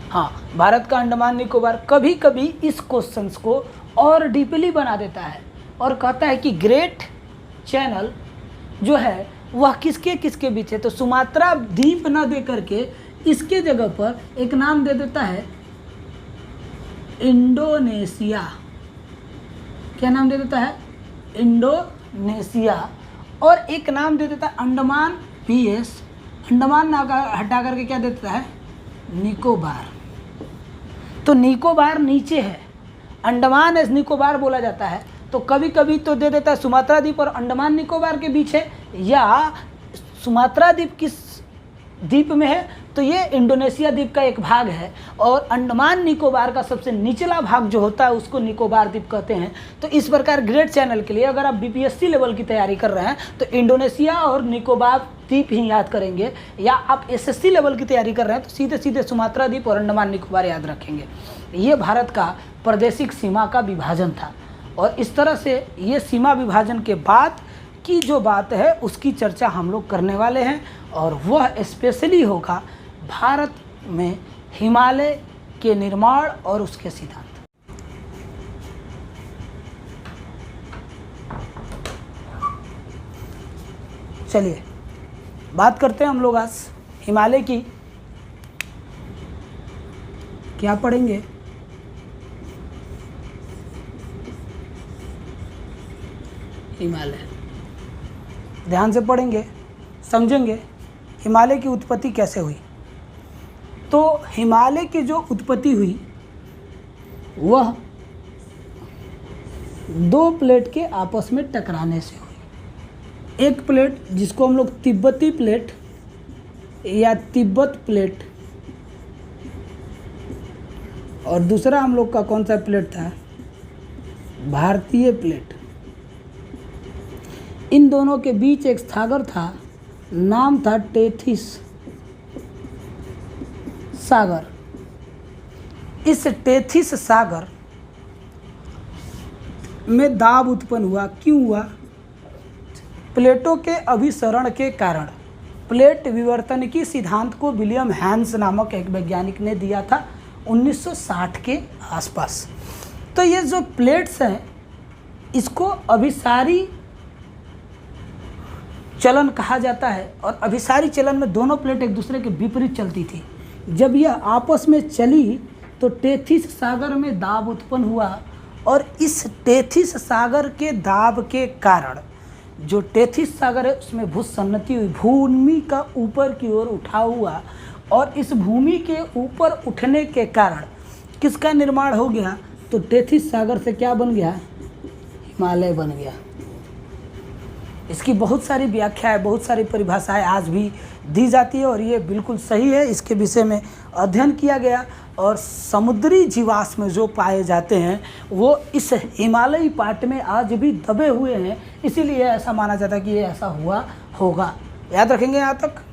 हाँ, भारत का अंडमान निकोबार। कभी कभी इस क्वेश्चंस को और डीपली बना देता है और कहता है कि ग्रेट चैनल जो है वह किसके किसके बीच है? तो सुमात्रा द्वीप न दे करके इसके जगह पर एक नाम दे देता है इंडोनेशिया। क्या नाम दे देता है? इंडोनेशिया। और एक नाम दे देता है अंडमान पीएस। अंडमान ना हटा करके क्या देता है? निकोबार। तो निकोबार नीचे है, अंडमान एस निकोबार बोला जाता है। तो कभी कभी तो दे देता है सुमात्रा द्वीप और अंडमान निकोबार के बीच है, या सुमात्रा द्वीप किस द्वीप में है? तो ये इंडोनेशिया द्वीप का एक भाग है, और अंडमान निकोबार का सबसे निचला भाग जो होता है उसको निकोबार द्वीप कहते हैं। तो इस प्रकार ग्रेट चैनल के लिए अगर आप बीपीएससी लेवल की तैयारी कर रहे हैं तो इंडोनेशिया और निकोबार द्वीप ही याद करेंगे, या आप एसएससी लेवल की तैयारी कर रहे हैं तो सीधे सीधे सुमात्रा द्वीप और अंडमान निकोबार याद रखेंगे। ये भारत का प्रादेशिक सीमा का विभाजन था, और इस तरह से ये सीमा विभाजन के बाद की जो बात है उसकी चर्चा हम लोग करने वाले हैं, और वह स्पेशली होगा भारत में हिमालय के निर्माण और उसके सिद्धांत। चलिए बात करते हैं हम लोग आज हिमालय की। क्या पढ़ेंगे? हिमालय। ध्यान से पढ़ेंगे, समझेंगे हिमालय की उत्पत्ति कैसे हुई। तो हिमालय की जो उत्पत्ति हुई वह दो प्लेट के आपस में टकराने से हुई। एक प्लेट जिसको हम लोग तिब्बती प्लेट या तिब्बत प्लेट, और दूसरा हम लोग का कौन सा प्लेट था? भारतीय प्लेट। इन दोनों के बीच एक सागर था, नाम था टेथिस सागर। इस टेथिस सागर में दाब उत्पन्न हुआ। क्यों हुआ? प्लेटों के अभिसरण के कारण। प्लेट विवर्तन की सिद्धांत को विलियम हैंस नामक एक वैज्ञानिक ने दिया था 1960 के आसपास। तो ये जो प्लेट्स हैं इसको अभिसारी चलन कहा जाता है, और अभिसारी चलन में दोनों प्लेट एक दूसरे के विपरीत चलती थी। जब यह आपस में चली तो टेथिस सागर में दाब उत्पन्न हुआ, और इस टेथिस सागर के दाब के कारण जो टेथिस सागर है उसमें भूसन्नति हुई, भूमि का ऊपर की ओर उठाव हुआ, और इस भूमि के ऊपर उठने के कारण किसका निर्माण हो गया? तो टेथिस सागर से क्या बन गया? हिमालय बन गया। इसकी बहुत सारी व्याख्या है, बहुत सारी परिभाषाएं आज भी दी जाती है, और ये बिल्कुल सही है। इसके विषय में अध्ययन किया गया, और समुद्री जीवाश्म जो पाए जाते हैं वो इस हिमालयी पार्ट में आज भी दबे हुए हैं, इसीलिए ऐसा माना जाता है कि ये ऐसा हुआ होगा। याद रखेंगे यहाँ तक।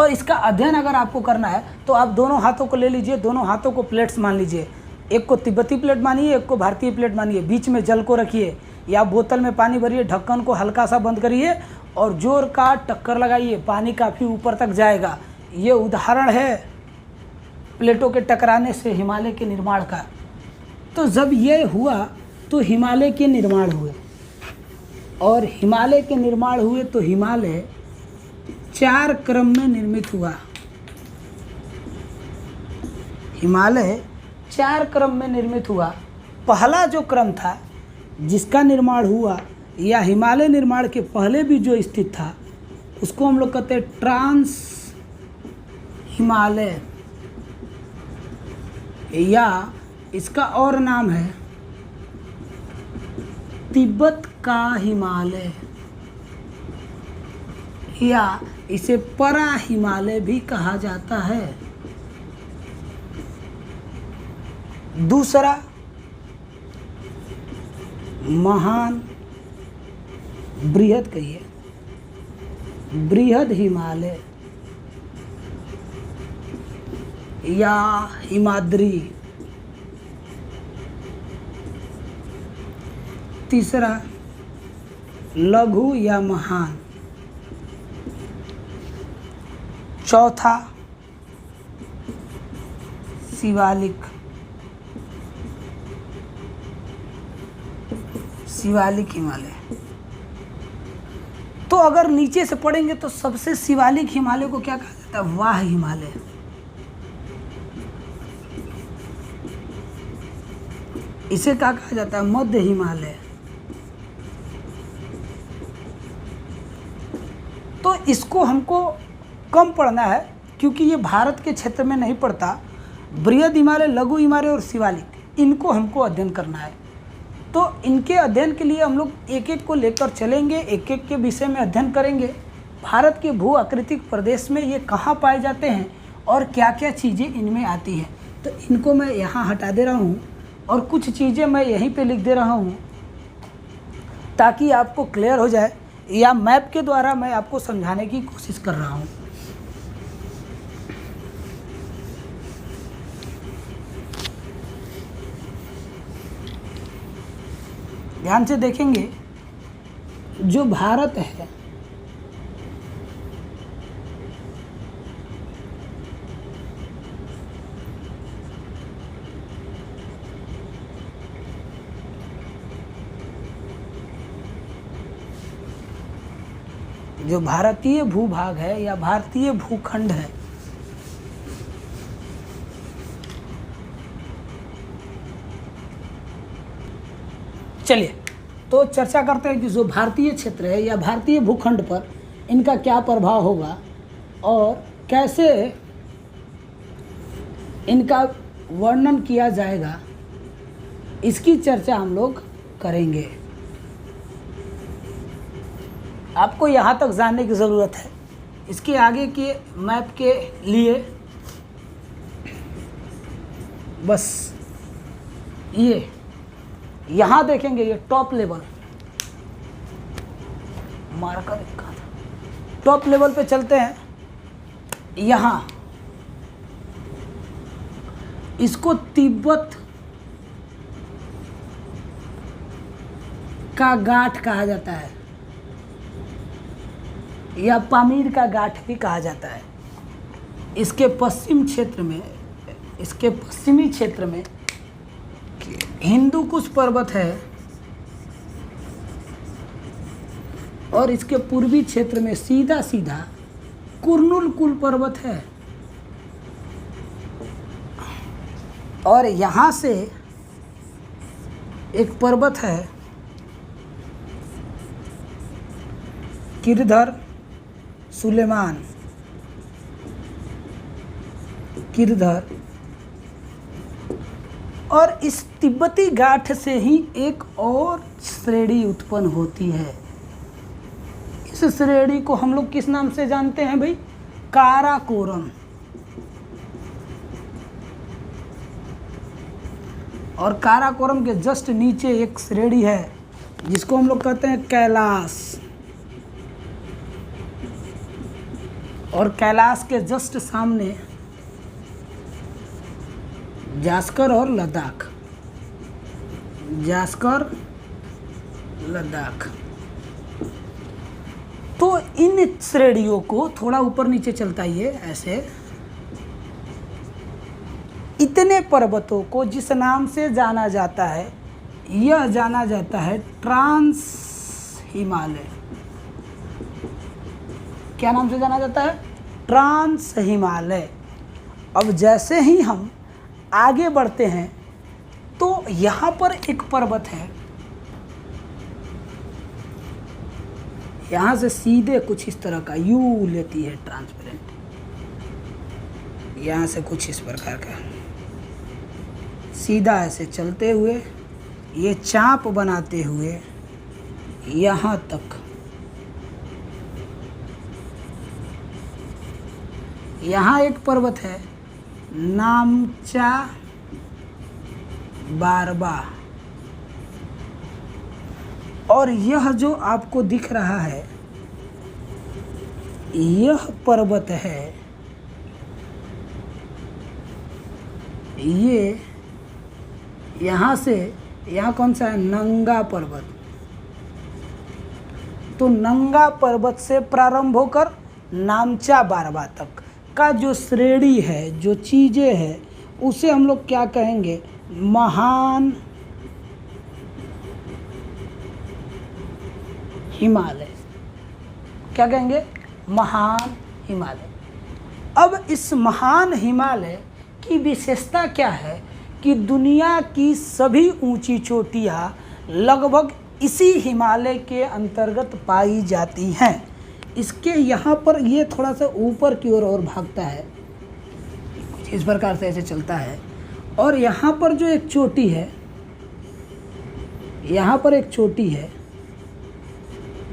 और इसका अध्ययन अगर आपको करना है तो आप दोनों हाथों को ले लीजिए, दोनों हाथों को प्लेट्स मान लीजिए। एक को तिब्बती प्लेट मानिए, एक को भारतीय प्लेट मानिए। बीच में जल को रखिए, या बोतल में पानी भरिए, ढक्कन को हल्का सा बंद करिए और जोर का टक्कर लगाइए, पानी काफ़ी ऊपर तक जाएगा। ये उदाहरण है प्लेटों के टकराने से हिमालय के निर्माण का। तो जब ये हुआ तो हिमालय के निर्माण हुए, और हिमालय के निर्माण हुए तो हिमालय 4 क्रम में निर्मित हुआ। हिमालय 4 क्रम में निर्मित हुआ। पहला जो क्रम था जिसका निर्माण हुआ या हिमालय निर्माण के पहले भी जो स्थित था उसको हम लोग कहते हैं ट्रांस हिमालय, या इसका और नाम है तिब्बत का हिमालय, या इसे परा हिमालय भी कहा जाता है। दूसरा, महान बृहद कहिए, बृहद हिमालय या हिमाद्री। तीसरा, लघु या महान। चौथा, शिवालिक, शिवालिक हिमालय। तो अगर नीचे से पढ़ेंगे तो सबसे शिवालिक हिमालय को क्या कहा जाता है? वाह हिमालय। इसे क्या कहा जाता है? मध्य हिमालय। तो इसको हमको कम पढ़ना है क्योंकि ये भारत के क्षेत्र में नहीं पड़ता। बृहद हिमालय, लघु हिमालय और शिवालिक, इनको हमको अध्ययन करना है। तो इनके अध्ययन के लिए हम लोग एक एक को लेकर चलेंगे, एक एक के विषय में अध्ययन करेंगे। भारत के भू आकृतिक प्रदेश में ये कहाँ पाए जाते हैं और क्या क्या चीज़ें इनमें आती हैं। तो इनको मैं यहाँ हटा दे रहा हूँ और कुछ चीज़ें मैं यहीं पे लिख दे रहा हूँ ताकि आपको क्लियर हो जाए, या मैप के द्वारा मैं आपको समझाने की कोशिश कर रहा हूँ। ध्यान से देखेंगे, जो भारत है जो भारतीय भूभाग है या भारतीय भूखंड है, चलिए तो चर्चा करते हैं कि जो भारतीय क्षेत्र है या भारतीय भूखंड पर इनका क्या प्रभाव होगा और कैसे इनका वर्णन किया जाएगा, इसकी चर्चा हम लोग करेंगे। आपको यहाँ तक जानने की ज़रूरत है। इसके आगे के मैप के लिए बस ये यहाँ देखेंगे, ये टॉप लेवल मार्कर का था। टॉप लेवल पे चलते हैं। यहाँ इसको तिब्बत का गांठ कहा जाता है या पामीर का गांठ भी कहा जाता है। इसके पश्चिम क्षेत्र में, इसके पश्चिमी क्षेत्र में हिंदू कुश पर्वत है और इसके पूर्वी क्षेत्र में सीधा सीधा कुर्नुल कुल पर्वत है। और यहाँ से एक पर्वत है किरधर सुलेमान, किरधर। और इस तिब्बती गांठ से ही एक और श्रेणी उत्पन्न होती है। इस श्रेणी को हम लोग किस नाम से जानते हैं भाई? काराकोरम। और काराकोरम के जस्ट नीचे एक श्रेणी है जिसको हम लोग कहते हैं कैलाश। और कैलाश के जस्ट सामने जास्कर और लद्दाख, जास्कर लद्दाख। तो इन श्रेणियों को थोड़ा ऊपर नीचे चलता ही है ऐसे, इतने पर्वतों को जिस नाम से जाना जाता है, यह जाना जाता है ट्रांस हिमालय। क्या नाम से जाना जाता है? ट्रांस हिमालय। अब जैसे ही हम आगे बढ़ते हैं तो यहाँ पर एक पर्वत है यहाँ से सीधे कुछ इस तरह का यू लेती है ट्रांसपेरेंट, यहाँ से कुछ इस प्रकार का सीधा ऐसे चलते हुए ये चाप बनाते हुए यहाँ तक, यहाँ एक पर्वत है नामचा बारबा, और यह जो आपको दिख रहा है यह पर्वत है, ये यहाँ से यहाँ कौन सा है, नंगा पर्वत। तो नंगा पर्वत से प्रारंभ होकर नामचा बारबा तक का जो श्रेणी है, जो चीज़ें हैं, उसे हम लोग क्या कहेंगे, महान हिमालय। क्या कहेंगे, महान हिमालय। अब इस महान हिमालय की विशेषता क्या है कि दुनिया की सभी ऊंची चोटियाँ लगभग इसी हिमालय के अंतर्गत पाई जाती हैं। इसके यहाँ पर ये थोड़ा सा ऊपर की ओर और भागता है, कुछ इस प्रकार से ऐसे चलता है, और यहाँ पर जो एक चोटी है, यहाँ पर एक चोटी है,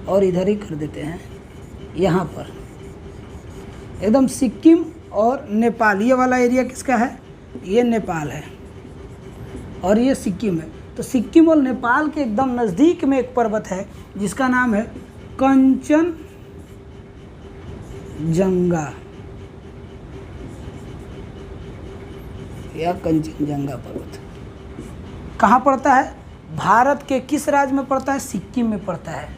और इधर ही कर देते हैं, यहाँ पर एकदम सिक्किम और नेपाल, ये वाला एरिया किसका है, ये नेपाल है और ये सिक्किम है। तो सिक्किम और नेपाल के एकदम नज़दीक में एक पर्वत है जिसका नाम है कंचनजंगा या कंचनजंगा पर्वत। कहाँ पड़ता है, भारत के किस राज्य में पड़ता है, सिक्किम में पड़ता है।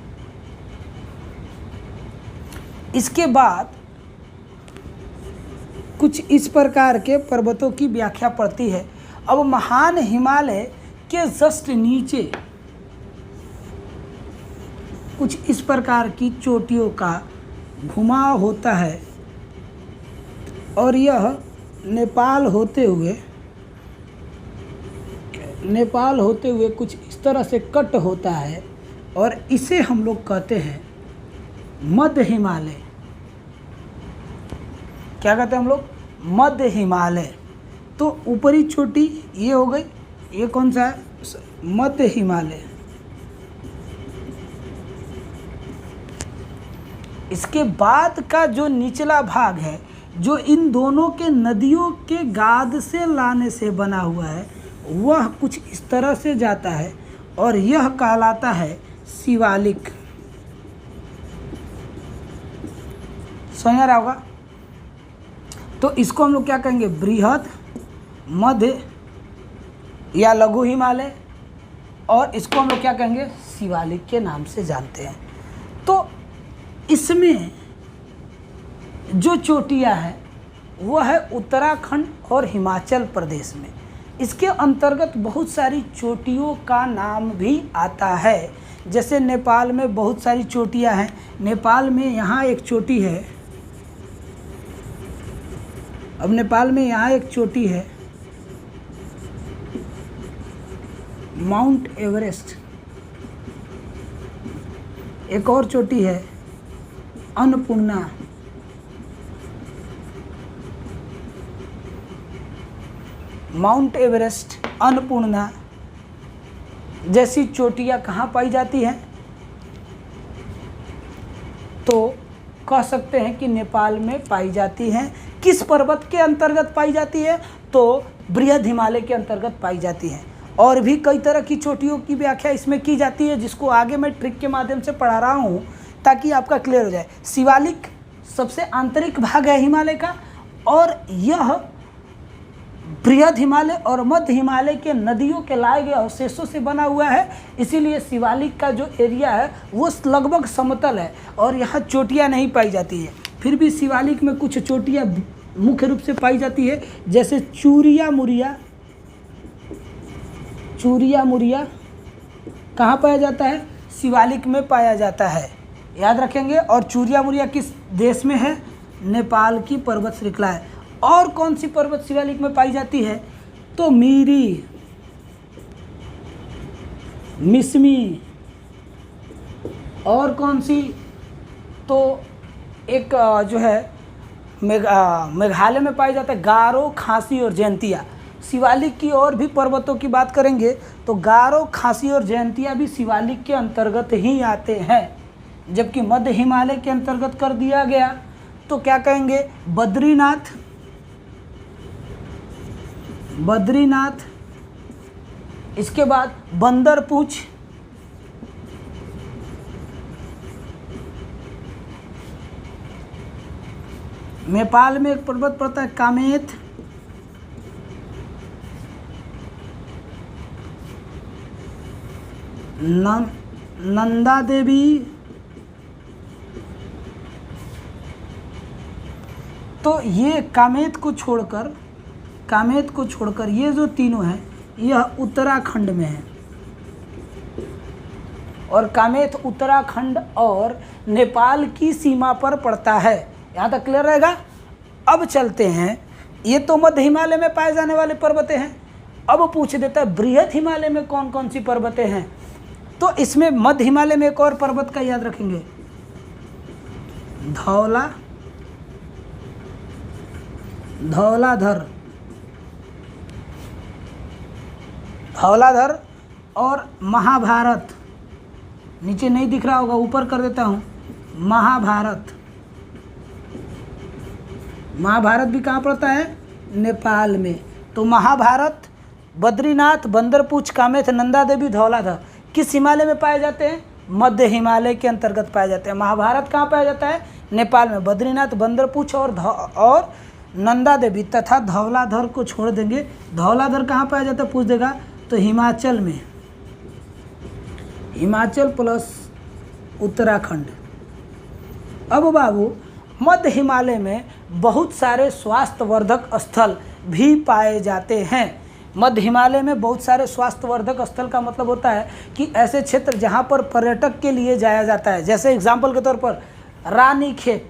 इसके बाद कुछ इस प्रकार के पर्वतों की व्याख्या पड़ती है। अब महान हिमालय के जस्ट नीचे कुछ इस प्रकार की चोटियों का घुमाव होता है, और यह नेपाल होते हुए कुछ इस तरह से कट होता है, और इसे हम लोग कहते हैं मध्य हिमालय। क्या कहते हैं हम लोग, मध्य हिमालय। तो ऊपरी चोटी ये हो गई, ये कौन सा है, मध्य हिमालय। इसके बाद का जो निचला भाग है, जो इन दोनों के नदियों के गाद से लाने से बना हुआ है, वह कुछ इस तरह से जाता है, और यह कहलाता है शिवालिक। समझ आ रहा होगा। तो इसको हम लोग क्या कहेंगे, बृहद, मध्य या लघु हिमालय, और इसको हम लोग क्या कहेंगे, शिवालिक के नाम से जानते हैं। तो इसमें जो चोटियाँ हैं वह है उत्तराखंड और हिमाचल प्रदेश में। इसके अंतर्गत बहुत सारी चोटियों का नाम भी आता है। जैसे नेपाल में बहुत सारी चोटियाँ हैं। नेपाल में यहाँ एक चोटी है, अब नेपाल में यहाँ एक चोटी है माउंट एवरेस्ट, एक और चोटी है अन्नपूर्णा, माउंट एवरेस्ट, अन्नपूर्णा जैसी चोटियाँ कहाँ पाई जाती हैं, तो कह सकते हैं कि नेपाल में पाई जाती हैं। किस पर्वत के अंतर्गत पाई जाती है, तो बृहद हिमालय के अंतर्गत पाई जाती है। और भी कई तरह की चोटियों की व्याख्या इसमें की जाती है, जिसको आगे मैं ट्रिक के माध्यम से पढ़ा रहा हूँ ताकि आपका क्लियर हो जाए। शिवालिक सबसे आंतरिक भाग है हिमालय का, और यह बृहद हिमालय और मध्य हिमालय के नदियों के लाए गए अवशेषों से बना हुआ है। इसीलिए शिवालिक का जो एरिया है वो लगभग समतल है और यहाँ चोटियाँ नहीं पाई जाती है। फिर भी शिवालिक में कुछ चोटियाँ मुख्य रूप से पाई जाती है, जैसे चूरिया मुरिया कहाँ पाया जाता है, शिवालिक में पाया जाता है, याद रखेंगे। और चूरिया मुरिया किस देश में है, नेपाल की पर्वत श्रृंखला है। और कौन सी पर्वत शिवालिक में पाई जाती है, तो मीरी, मिसमी, और कौन सी, तो एक जो है मेघालय में पाई जाता है गारो, खासी और जयंतिया। शिवालिक की और भी पर्वतों की बात करेंगे तो गारो, खासी और जयंतिया भी शिवालिक के अंतर्गत ही आते हैं। जबकि मध्य हिमालय के अंतर्गत कर दिया गया तो क्या कहेंगे, बद्रीनाथ, बद्रीनाथ, इसके बाद बंदरपूछ, नेपाल में एक पर्वत पड़ता है कामेत, नंदा देवी, तो ये कामेत को छोड़कर ये जो तीनों हैं यह उत्तराखंड में है। और कामेत उत्तराखंड और नेपाल की सीमा पर पड़ता है। यहाँ तक क्लियर रहेगा। अब चलते हैं, ये तो मध्य हिमालय में पाए जाने वाले पर्वतें हैं। अब पूछ देता है बृहद हिमालय में कौन कौन सी पर्वतें हैं। तो इसमें मध्य हिमालय में एक और पर्वत का याद रखेंगे, धौलाधर और महाभारत। नीचे नहीं दिख रहा होगा, ऊपर कर देता हूँ, महाभारत भी कहाँ पड़ता है, नेपाल में। तो महाभारत, बद्रीनाथ, बंदरपूछ, कामेत, नंदा देवी, धौलाधर किस हिमालय में पाए जाते हैं, मध्य हिमालय के अंतर्गत पाए जाते हैं। महाभारत कहाँ पाया जाता है, नेपाल में। बद्रीनाथ, बंदरपूछ और नंदा देवी तथा धौलाधर को छोड़ देंगे। धौलाधर कहाँ पाया जाता है पूछ देगा, तो हिमाचल में, हिमाचल प्लस उत्तराखंड। अब बाबू मध्य हिमालय में बहुत सारे स्वास्थ्यवर्धक स्थल भी पाए जाते हैं। मध्य हिमालय में बहुत सारे स्वास्थ्यवर्धक स्थल का मतलब होता है कि ऐसे क्षेत्र जहाँ पर पर्यटक के लिए जाया जाता है। जैसे एग्जाम्पल के तौर पर रानीखेत,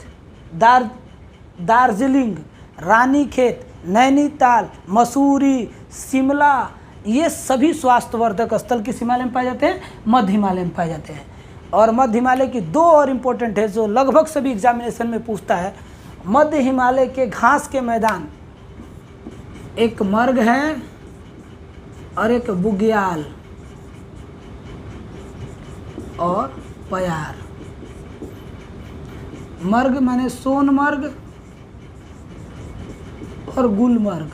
दार्जिलिंग, रानीखेत, नैनीताल, मसूरी, शिमला, ये सभी स्वास्थ्यवर्धक स्थल किस हिमालय में पाए जाते हैं, मध्य हिमालय में पाए जाते हैं। और मध्य हिमालय की दो और इम्पोर्टेंट है जो लगभग सभी एग्जामिनेशन में पूछता है। मध्य हिमालय के घास के मैदान, एक मर्ग है और एक बुग्याल और पयार। मर्ग माने सोनमर्ग और गुलमर्ग,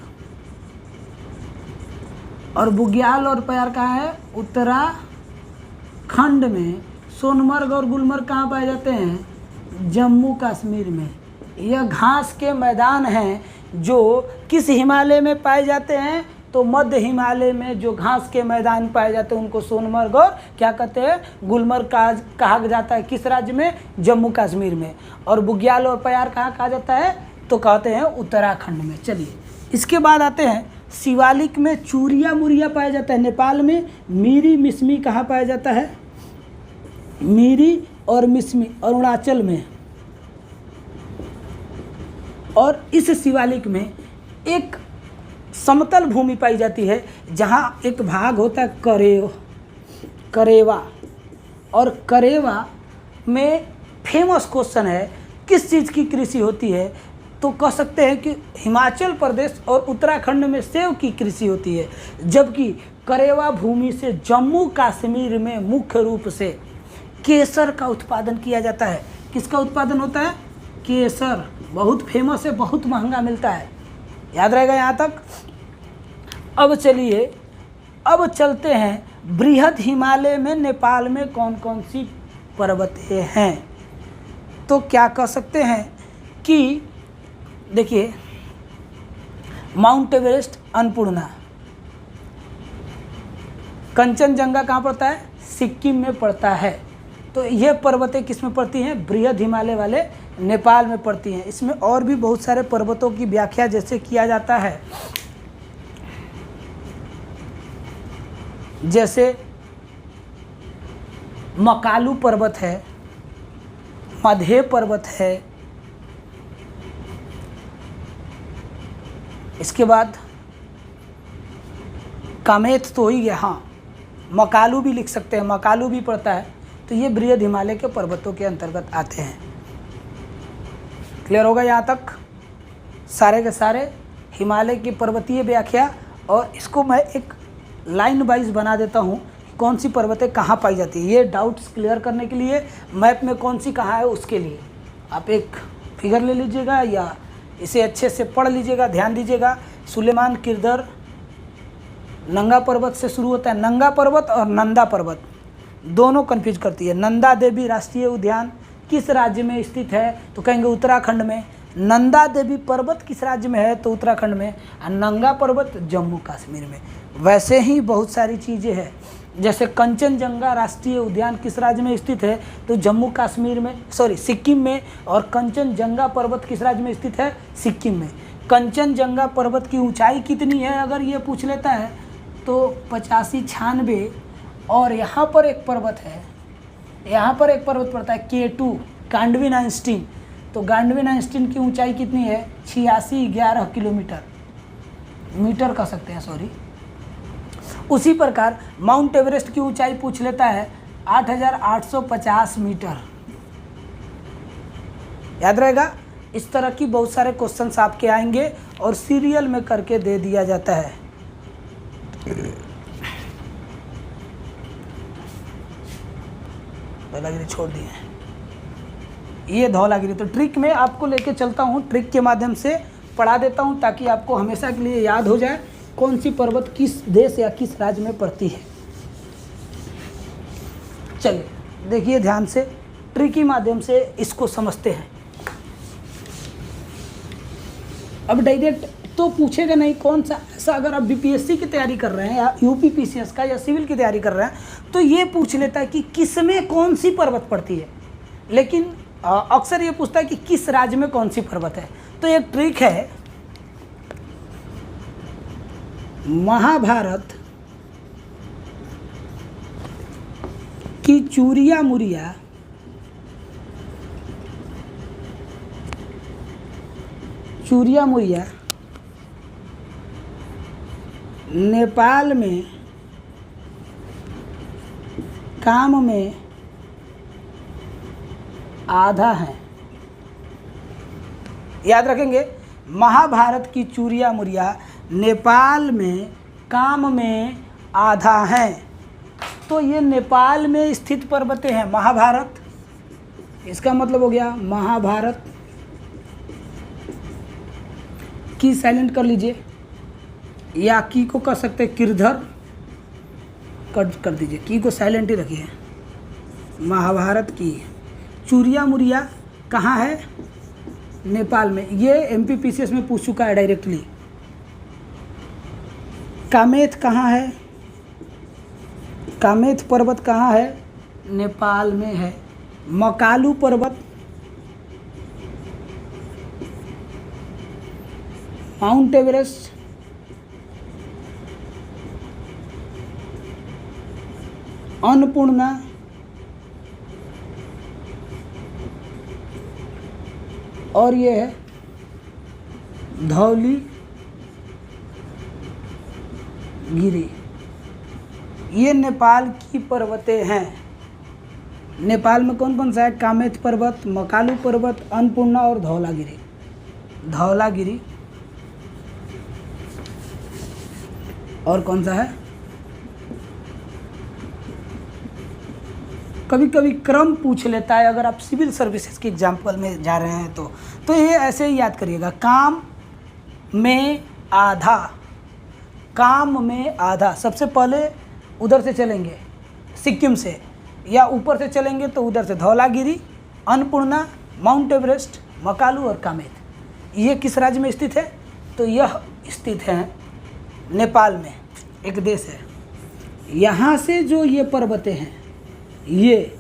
और बुग्याल और पयार कहाँ है, उत्तराखंड में। सोनमर्ग और गुलमर्ग कहाँ पाए जाते हैं, जम्मू कश्मीर में। यह घास के मैदान हैं जो किस हिमालय में पाए जाते हैं, तो मध्य हिमालय में जो घास के मैदान पाए जाते हैं उनको सोनमर्ग और क्या कहते हैं, गुलमर्ग कहा जाता है। किस राज्य में, जम्मू कश्मीर में। और बुग्याल और पयार कहाँ कहा जाता है, तो कहते हैं उत्तराखंड में। चलिए इसके बाद आते हैं शिवालिक में चूरिया मुरिया पाया जाता है नेपाल में। मीरी मिस्मी कहाँ पाया जाता है, मीरी और मिस्मी अरुणाचल में। और इस शिवालिक में एक समतल भूमि पाई जाती है जहाँ एक भाग होता है करेवा। और करेवा में फेमस क्वेश्चन है किस चीज़ की कृषि होती है, तो कह सकते हैं कि हिमाचल प्रदेश और उत्तराखंड में सेब की कृषि होती है। जबकि करेवा भूमि से जम्मू कश्मीर में मुख्य रूप से केसर का उत्पादन किया जाता है। किसका उत्पादन होता है, केसर। बहुत फेमस है, बहुत महंगा मिलता है, याद रहेगा यहाँ तक। अब चलिए, अब चलते हैं बृहद हिमालय में नेपाल में कौन कौन सी पर्वतें हैं। तो क्या कह सकते हैं कि देखिए, माउंट एवरेस्ट, अन्नपूर्णा। कंचनजंगा कहाँ पड़ता है, सिक्किम में पड़ता है। तो ये पर्वतें किस में पड़ती हैं, बृहद हिमालय वाले नेपाल में पड़ती हैं। इसमें और भी बहुत सारे पर्वतों की व्याख्या जैसे किया जाता है, जैसे मकालू पर्वत है, मधे पर्वत है, इसके बाद कामेत तो ही गया, हाँ मकालू भी लिख सकते हैं, मकालू भी पड़ता है। तो ये बृहद हिमालय के पर्वतों के अंतर्गत आते हैं। क्लियर होगा यहाँ तक? सारे के सारे हिमालय की पर्वतीय व्याख्या, और इसको मैं एक लाइन वाइज बना देता हूँ कौन सी पर्वतें कहाँ पाई जाती है। ये डाउट्स क्लियर करने के लिए मैप में कौन सी कहाँ है उसके लिए आप एक फिगर ले लीजिएगा या इसे अच्छे से पढ़ लीजिएगा, ध्यान दीजिएगा। सुलेमान किरदर नंगा पर्वत से शुरू होता है। नंगा पर्वत और नंदा पर्वत दोनों कन्फ्यूज करती है। नंदा देवी राष्ट्रीय उद्यान किस राज्य में स्थित है? तो कहेंगे उत्तराखंड में। नंदा देवी पर्वत किस राज्य में है? तो उत्तराखंड में। और नंगा पर्वत जम्मू कश्मीर में। वैसे ही बहुत सारी चीज़ें हैं, जैसे कंचनजंगा राष्ट्रीय उद्यान किस राज्य में स्थित है? तो जम्मू कश्मीर में, सिक्किम में। और कंचनजंगा पर्वत किस राज्य में स्थित है? सिक्किम में। कंचनजंगा पर्वत की ऊंचाई कितनी है अगर ये पूछ लेता है तो 85-96। और यहाँ पर एक पर्वत है, यहाँ पर एक पर्वत पड़ता है K2 गांडविन आइंस्टीन। तो गांडविन आइंस्टीन की ऊंचाई कितनी है? 8611 किलोमीटर, मीटर कह सकते हैं, सॉरी। उसी प्रकार माउंट एवरेस्ट की ऊंचाई पूछ लेता है 8850 मीटर। याद रहेगा? इस तरह की बहुत सारे क्वेश्चंस आपके आएंगे और सीरियल में करके दे दिया जाता है। धौलागिरी छोड़ दिए, ये धौलागिरी। तो ट्रिक में आपको लेके चलता हूँ, ट्रिक के माध्यम से पढ़ा देता हूँ ताकि आपको हमेशा के लिए याद हो जाए कौन सी पर्वत किस देश या किस राज्य में पड़ती है। चलिए देखिए ध्यान से, ट्रिक के माध्यम से इसको समझते हैं। अब डायरेक्ट तो पूछेगा नहीं कौन सा ऐसा, अगर आप बीपीएससी की तैयारी कर रहे हैं या यूपीपीसीएस का या सिविल की तैयारी कर रहे हैं तो ये पूछ लेता है कि किस में कौन सी पर्वत पड़ती है, लेकिन अक्सर ये पूछता है कि किस राज्य में कौन सी पर्वत है। तो एक ट्रिक है, महाभारत की चूरिया मुरिया नेपाल में काम में आधा है। याद रखेंगे, महाभारत की चूरिया मुरिया नेपाल में काम में आधा है। तो ये नेपाल में स्थित पर्वतें हैं महाभारत, इसका मतलब हो गया महाभारत की साइलेंट कर लीजिए, या की को कर सकते हैं किरधर, कट कर दीजिए, की को साइलेंट ही रखिए। महाभारत की चूरिया मुरिया कहाँ है? नेपाल में। ये एमपीपीसीएस में पूछ चुका है डायरेक्टली। कामेत कहाँ है? कामेत पर्वत कहाँ है? नेपाल में है। मकालू पर्वत, माउंट एवरेस्ट, अन्नपूर्णा, और ये है धौली गिरी। ये नेपाल की पर्वतें हैं। नेपाल में कौन कौन सा है? कामेत पर्वत, मकालू पर्वत, अन्नपूर्णा और धौलागिरी। धौलागिरी और कौन सा है? कभी कभी क्रम पूछ लेता है, अगर आप सिविल सर्विसेज की एग्जाम्पल में जा रहे हैं तो ये ऐसे ही याद करिएगा, काम में आधा, काम में आधा। सबसे पहले उधर से चलेंगे सिक्किम से, या ऊपर से चलेंगे तो उधर से धौलागिरी, अन्नपूर्णा, माउंट एवरेस्ट, मकालू और कामेत। ये किस राज्य में स्थित है? तो यह स्थित है नेपाल में, एक देश है। यहाँ से जो ये पर्वतें हैं ये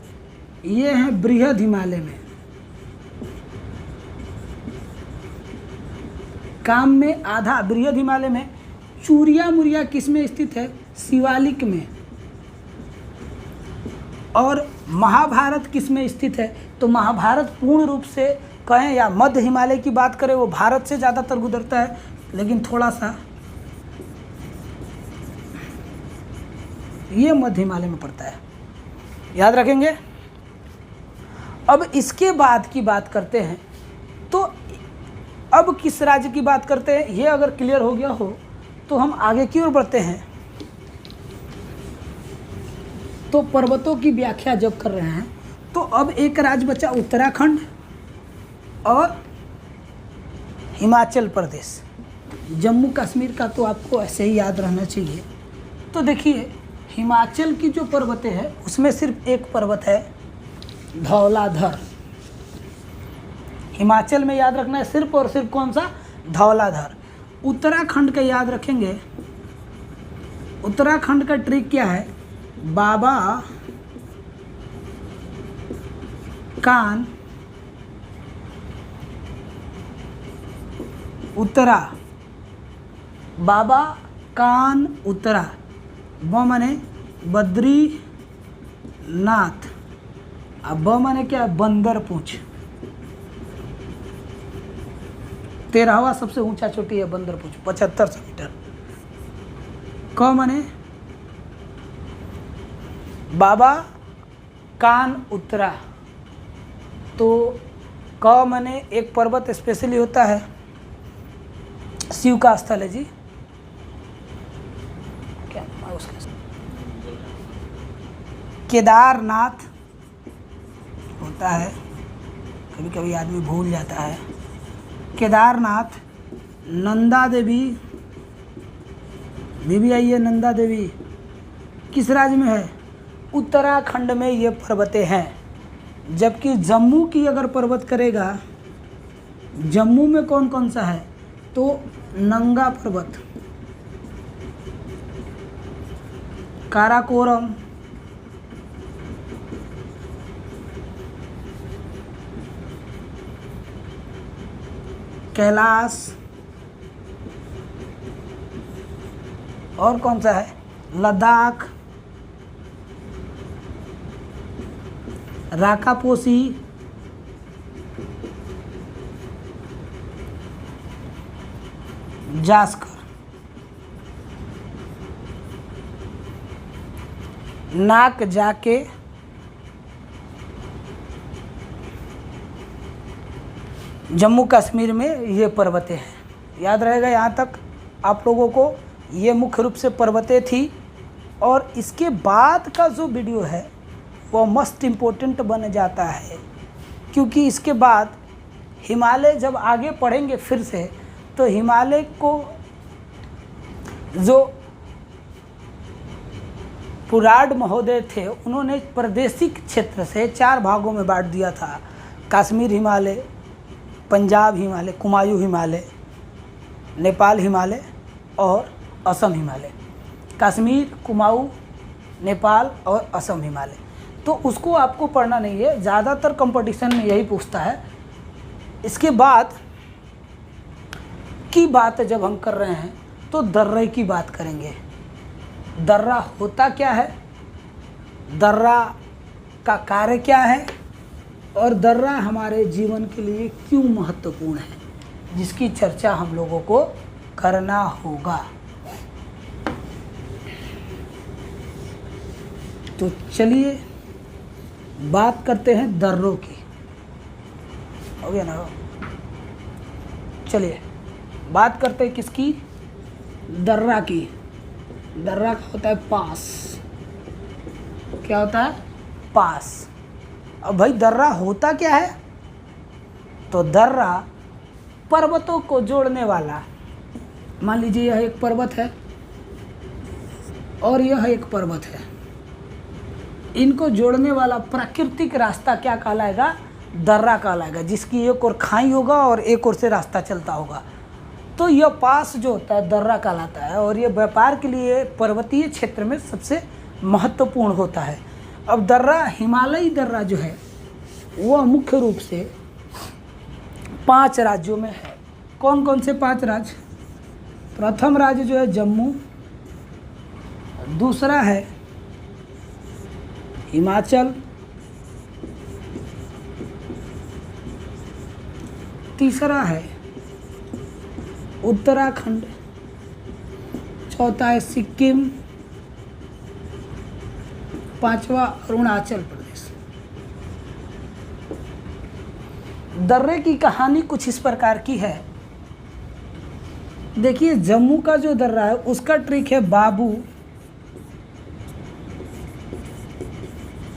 हैं बृहद हिमालय में, काम में आधा बृहद हिमालय में। चूरिया मुरिया किस में स्थित है? शिवालिक में। और महाभारत किस में स्थित है? तो महाभारत पूर्ण रूप से कहें या मध्य हिमालय की बात करें, वो भारत से ज़्यादातर गुजरता है, लेकिन थोड़ा सा ये मध्य हिमालय में पड़ता है। याद रखेंगे। अब इसके बाद की बात करते हैं तो अब किस राज्य की बात करते हैं, ये अगर क्लियर हो गया हो तो हम आगे की ओर बढ़ते हैं। तो पर्वतों की व्याख्या जब कर रहे हैं तो अब एक राज्य बचा उत्तराखंड और हिमाचल प्रदेश। जम्मू कश्मीर का तो आपको ऐसे ही याद रहना चाहिए। तो देखिए हिमाचल की जो पर्वतें हैं उसमें सिर्फ एक पर्वत है, धौलाधर। हिमाचल में याद रखना है सिर्फ और सिर्फ कौन सा, धौलाधर। उत्तराखंड का याद रखेंगे, उत्तराखंड का ट्रिक क्या है, बाबा कान उत्तरा, बाबा कान उत्तरा, ब माने बद्रीनाथ, अब ब माने क्या है, बंदर पूंछ। 13वां सबसे ऊंचा चोटी है बंदर पूंछ, 7500 मीटर। क माने बाबा कान उत्तरा, तो क माने एक पर्वत स्पेशली होता है, शिव का स्थल है जी, क्या नाम है उसका, केदारनाथ होता है, कभी कभी आदमी भूल जाता है। केदारनाथ, नंदा देवी, देवी आई है नंदा देवी, किस राज्य में है, उत्तराखंड में ये पर्वतें हैं। जबकि जम्मू की अगर पर्वत करेगा, जम्मू में कौन कौन सा है, तो नंगा पर्वत, काराकोरम, कैलाश, और कौन सा है, लद्दाख, राकापोसी, जास्कर, नाक जाके, जम्मू कश्मीर में ये पर्वतें हैं। याद रहेगा यहाँ तक आप लोगों को, ये मुख्य रूप से पर्वतें थी। और इसके बाद का जो वीडियो है वो मस्ट इम्पोर्टेंट बन जाता है, क्योंकि इसके बाद हिमालय जब आगे पढ़ेंगे फिर से, तो हिमालय को जो पुराड महोदय थे उन्होंने प्रादेशिक क्षेत्र से 4 भागों में बांट दिया था, कश्मीर हिमालय, पंजाब हिमालय, कुमायूं हिमालय, नेपाल हिमालय और असम हिमालय। कश्मीर, कुमाऊं, नेपाल और असम हिमालय, तो उसको आपको पढ़ना नहीं है, ज़्यादातर कंपटीशन में यही पूछता है। इसके बाद की बात जब हम कर रहे हैं तो दर्रे की बात करेंगे। दर्रा होता क्या है, दर्रा का कार्य क्या है, और दर्रा हमारे जीवन के लिए क्यों महत्वपूर्ण है, जिसकी चर्चा हम लोगों को करना होगा। तो चलिए बात करते हैं दर्रों की, हो गया ना, चलिए बात करते हैं किसकी, दर्रा की। दर्रा का होता है पास, क्या होता है, पास। अब भाई दर्रा होता क्या है, तो दर्रा पर्वतों को जोड़ने वाला, मान लीजिए यह एक पर्वत है और यह एक पर्वत है, इनको जोड़ने वाला प्राकृतिक रास्ता क्या कहलाएगा, दर्रा कहलाएगा, जिसकी एक ओर खाई होगा और एक ओर से रास्ता चलता होगा। तो यह पास जो होता है दर्रा कहलाता है, और ये व्यापार के लिए पर्वतीय क्षेत्र में सबसे महत्वपूर्ण होता है। अब दर्रा, हिमालयी दर्रा जो है वह मुख्य रूप से 5 राज्यों में है। कौन कौन से 5 राज्य, प्रथम राज्य जो है जम्मू, दूसरा है हिमाचल, तीसरा है उत्तराखंड, चौथा है सिक्किम, पांचवा अरुणाचल प्रदेश। दर्रे की कहानी कुछ इस प्रकार की है देखिए जम्मू का जो दर्रा है उसका ट्रिक है बाबू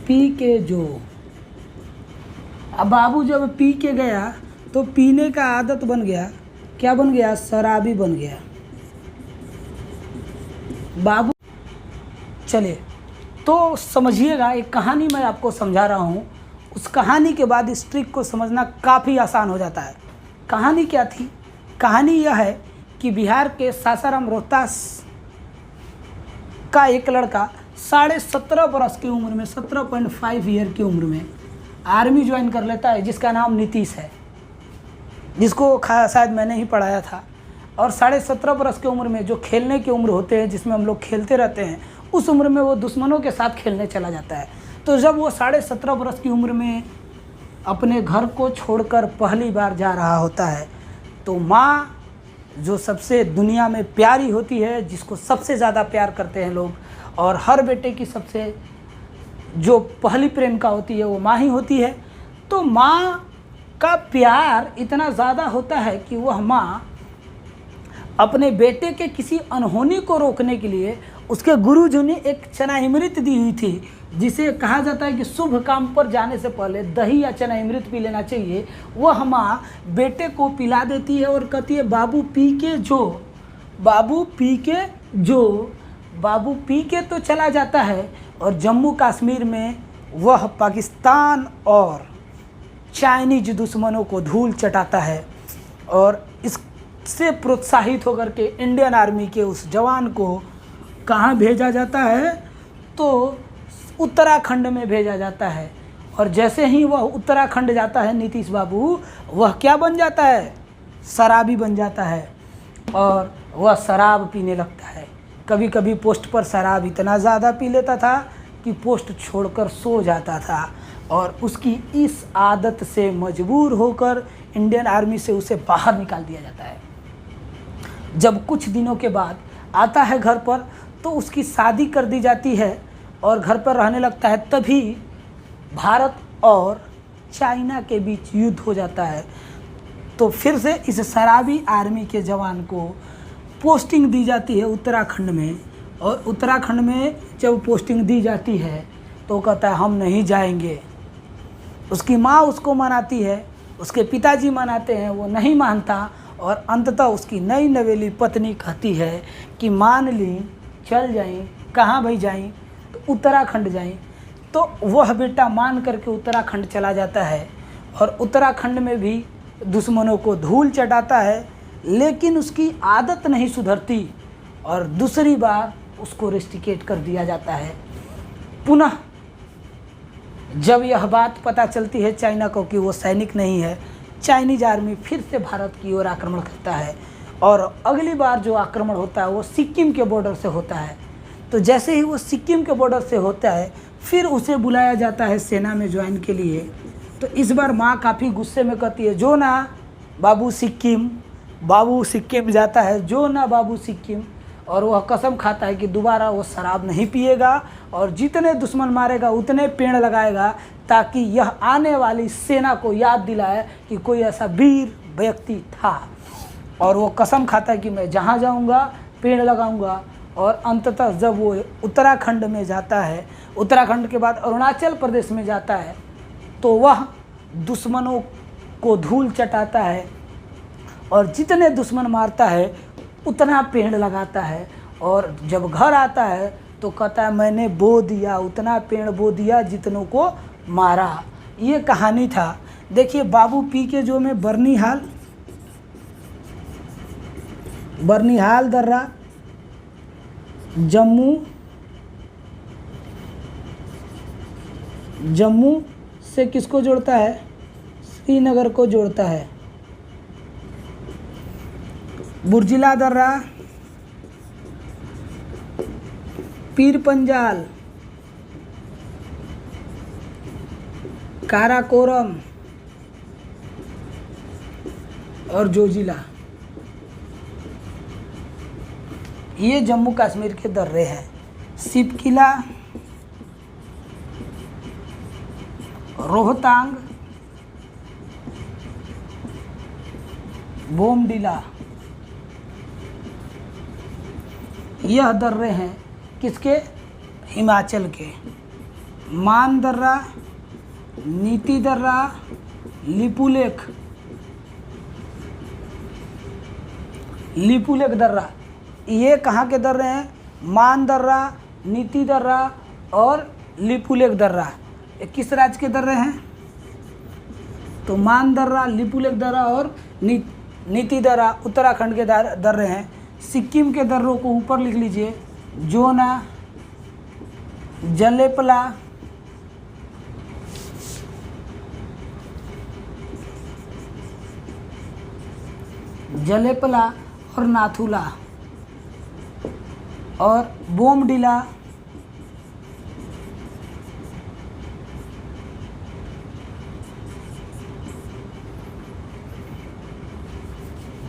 पी के जो। अब बाबू जब पी के गया तो पीने का आदत बन गया, क्या बन गया? शराबी बन गया बाबू। चलिए तो समझिएगा, एक कहानी मैं आपको समझा रहा हूँ, उस कहानी के बाद इस ट्रिक को समझना काफ़ी आसान हो जाता है। कहानी क्या थी? कहानी यह है कि बिहार के सासाराम रोहतास का एक लड़का 17.5 बरस की उम्र में, 17.5 ईयर की उम्र में आर्मी ज्वाइन कर लेता है, जिसका नाम नीतीश है, जिसको शायद मैंने ही पढ़ाया था। और 17.5 बरस की उम्र में जो खेलने की उम्र होते हैं, जिसमें हम लोग खेलते रहते हैं, उस उम्र में वो दुश्मनों के साथ खेलने चला जाता है। तो जब वो 17.5 बरस की उम्र में अपने घर को छोड़कर पहली बार जा रहा होता है, तो माँ जो सबसे दुनिया में प्यारी होती है, जिसको सबसे ज़्यादा प्यार करते हैं लोग, और हर बेटे की सबसे जो पहली प्रेमिका होती है वो माँ ही होती है। तो माँ का प्यार इतना ज़्यादा होता है कि वह माँ अपने बेटे के किसी अनहोनी को रोकने के लिए, उसके गुरुजी ने एक चनामृत दी हुई थी, जिसे कहा जाता है कि शुभ काम पर जाने से पहले दही या चनामृत पी लेना चाहिए। वह माँ बेटे को पिला देती है और कहती है बाबू पी के जो, बाबू पी के जो। बाबू पी के तो चला जाता है और जम्मू कश्मीर में वह पाकिस्तान और चाइनीज दुश्मनों को धूल चटाता है। और इससे प्रोत्साहित होकर के इंडियन आर्मी के उस जवान को कहाँ भेजा जाता है? तो उत्तराखंड में भेजा जाता है। और जैसे ही वह उत्तराखंड जाता है नीतीश बाबू, वह क्या बन जाता है? शराबी बन जाता है और वह शराब पीने लगता है। कभी कभी पोस्ट पर शराब इतना ज़्यादा पी लेता था कि पोस्ट छोड़कर सो जाता था। और उसकी इस आदत से मजबूर होकर इंडियन आर्मी से उसे बाहर निकाल दिया जाता है। जब कुछ दिनों के बाद आता है घर पर, तो उसकी शादी कर दी जाती है और घर पर रहने लगता है। तभी भारत और चाइना के बीच युद्ध हो जाता है। तो फिर से इस शराबी आर्मी के जवान को पोस्टिंग दी जाती है उत्तराखंड में। और उत्तराखंड में जब पोस्टिंग दी जाती है तो कहता है हम नहीं जाएंगे। उसकी माँ उसको मनाती है, उसके पिताजी मनाते हैं, वो नहीं मानता। और अंततः उसकी नई नवेली पत्नी कहती है कि मान ली, चल जाएं। कहाँ भाई जाएं? तो उत्तराखंड जाएं। तो वह बेटा मान करके उत्तराखंड चला जाता है और उत्तराखंड में भी दुश्मनों को धूल चटाता है। लेकिन उसकी आदत नहीं सुधरती और दूसरी बार उसको रेस्टिकेट कर दिया जाता है। पुनः जब यह बात पता चलती है चाइना को कि वो सैनिक नहीं है, चाइनीज आर्मी फिर से भारत की ओर आक्रमण करता है। और अगली बार जो आक्रमण होता है वो सिक्किम के बॉर्डर से होता है। तो जैसे ही वो सिक्किम के बॉर्डर से होता है, फिर उसे बुलाया जाता है सेना में ज्वाइन के लिए। तो इस बार माँ काफ़ी गुस्से में कहती है जो ना बाबू सिक्किम। बाबू सिक्किम जाता है, जो ना बाबू सिक्किम। और वह कसम खाता है कि दोबारा वो शराब नहीं पिएगा और जितने दुश्मन मारेगा उतने पेड़ लगाएगा, ताकि यह आने वाली सेना को याद दिलाए कि कोई ऐसा वीर व्यक्ति था। और वो कसम खाता है कि मैं जहाँ जाऊँगा पेड़ लगाऊँगा। और अंततः जब वो उत्तराखंड में जाता है, उत्तराखंड के बाद अरुणाचल प्रदेश में जाता है, तो वह दुश्मनों को धूल चटाता है और जितने दुश्मन मारता है उतना पेड़ लगाता है। और जब घर आता है तो कहता है मैंने बो दिया, उतना पेड़ बो दिया जितनों को मारा। ये कहानी था। देखिए बाबू पी के जो में बर्निहाल दर्रा जम्मू से किसको जोड़ता है? श्रीनगर को जोड़ता है। बुर्जिला दर्रा पीर पंजाल, काराकोरम और जोजिला, ये जम्मू कश्मीर के दर्रे हैं। सिपकिला, रोहतांग, बोमडिला यह दर्रे हैं किसके? हिमाचल के। मान दर्रा, नीति दर्रा, लिपुलेख, लिपुलेख दर्रा, ये कहाँ के दर्रे हैं? मान दर्रा, नीति दर्रा और लिपुलेख दर्रा। ये किस राज्य के दर्रे हैं? तो मान दर्रा, लिपुलेख दर्रा और नीति दर्रा उत्तराखंड के दर्रे हैं। सिक्किम के दर्रों को ऊपर लिख लीजिए, जोना, जलेपला, जलेपला और नाथुला और बोमडिला,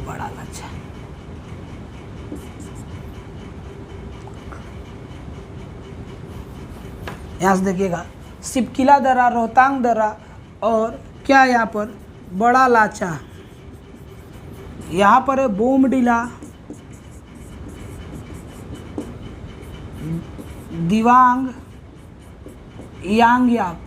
बड़ा अच्छा। यहाँ से देखिएगा, सिपकिला दर्रा, रोहतांग दर्रा और क्या यहाँ पर बड़ा लाचा, यहाँ पर है बोमडिला, दिवांग, यांगयाप।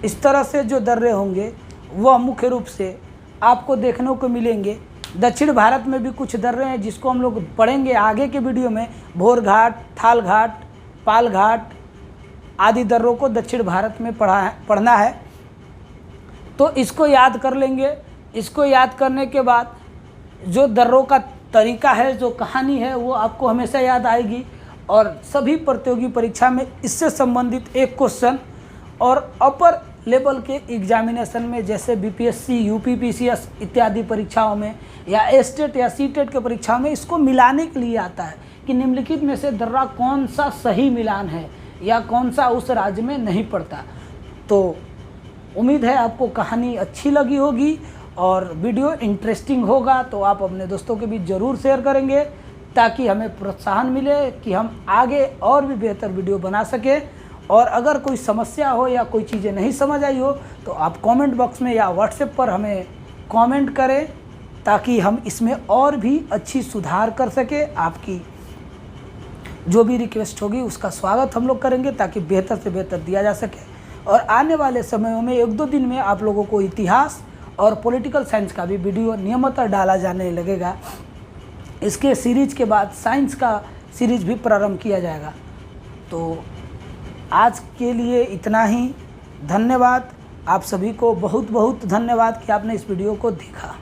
इस तरह से जो दर्रे होंगे वह मुख्य रूप से आपको देखने को मिलेंगे। दक्षिण भारत में भी कुछ दर्रे हैं जिसको हम लोग पढ़ेंगे आगे के वीडियो में। भोर घाट, थाल घाट, पाल घाट आदि दर्रों को दक्षिण भारत में पढ़ना है, तो इसको याद कर लेंगे। इसको याद करने के बाद जो दर्रों का तरीका है, जो कहानी है, वो आपको हमेशा याद आएगी। और सभी प्रतियोगी परीक्षा में इससे संबंधित एक क्वेश्चन और अपर लेवल के एग्जामिनेशन में जैसे बीपीएससी, यूपीपीसीएस इत्यादि परीक्षाओं में या एस्टेट या सीटेट के परीक्षाओं में इसको मिलाने के लिए आता है कि निम्नलिखित में से दर्रा कौन सा सही मिलान है या कौन सा उस राज्य में नहीं पड़ता। तो उम्मीद है आपको कहानी अच्छी लगी होगी और वीडियो इंटरेस्टिंग होगा, तो आप अपने दोस्तों के बीच ज़रूर शेयर करेंगे ताकि हमें प्रोत्साहन मिले कि हम आगे और भी बेहतर वीडियो बना सकें। और अगर कोई समस्या हो या कोई चीज़ें नहीं समझ आई हो तो आप कमेंट बॉक्स में या व्हाट्सएप पर हमें कमेंट करें ताकि हम इसमें और भी अच्छी सुधार कर सकें। आपकी जो भी रिक्वेस्ट होगी उसका स्वागत हम लोग करेंगे ताकि बेहतर से बेहतर दिया जा सके। और आने वाले समयों में 1-2 दिन में आप लोगों को इतिहास और पॉलिटिकल साइंस का भी वीडियो नियमितः डाला जाने लगेगा। इसके सीरीज के बाद साइंस का सीरीज भी प्रारंभ किया जाएगा। तो आज के लिए इतना ही। धन्यवाद। आप सभी को बहुत बहुत धन्यवाद कि आपने इस वीडियो को देखा।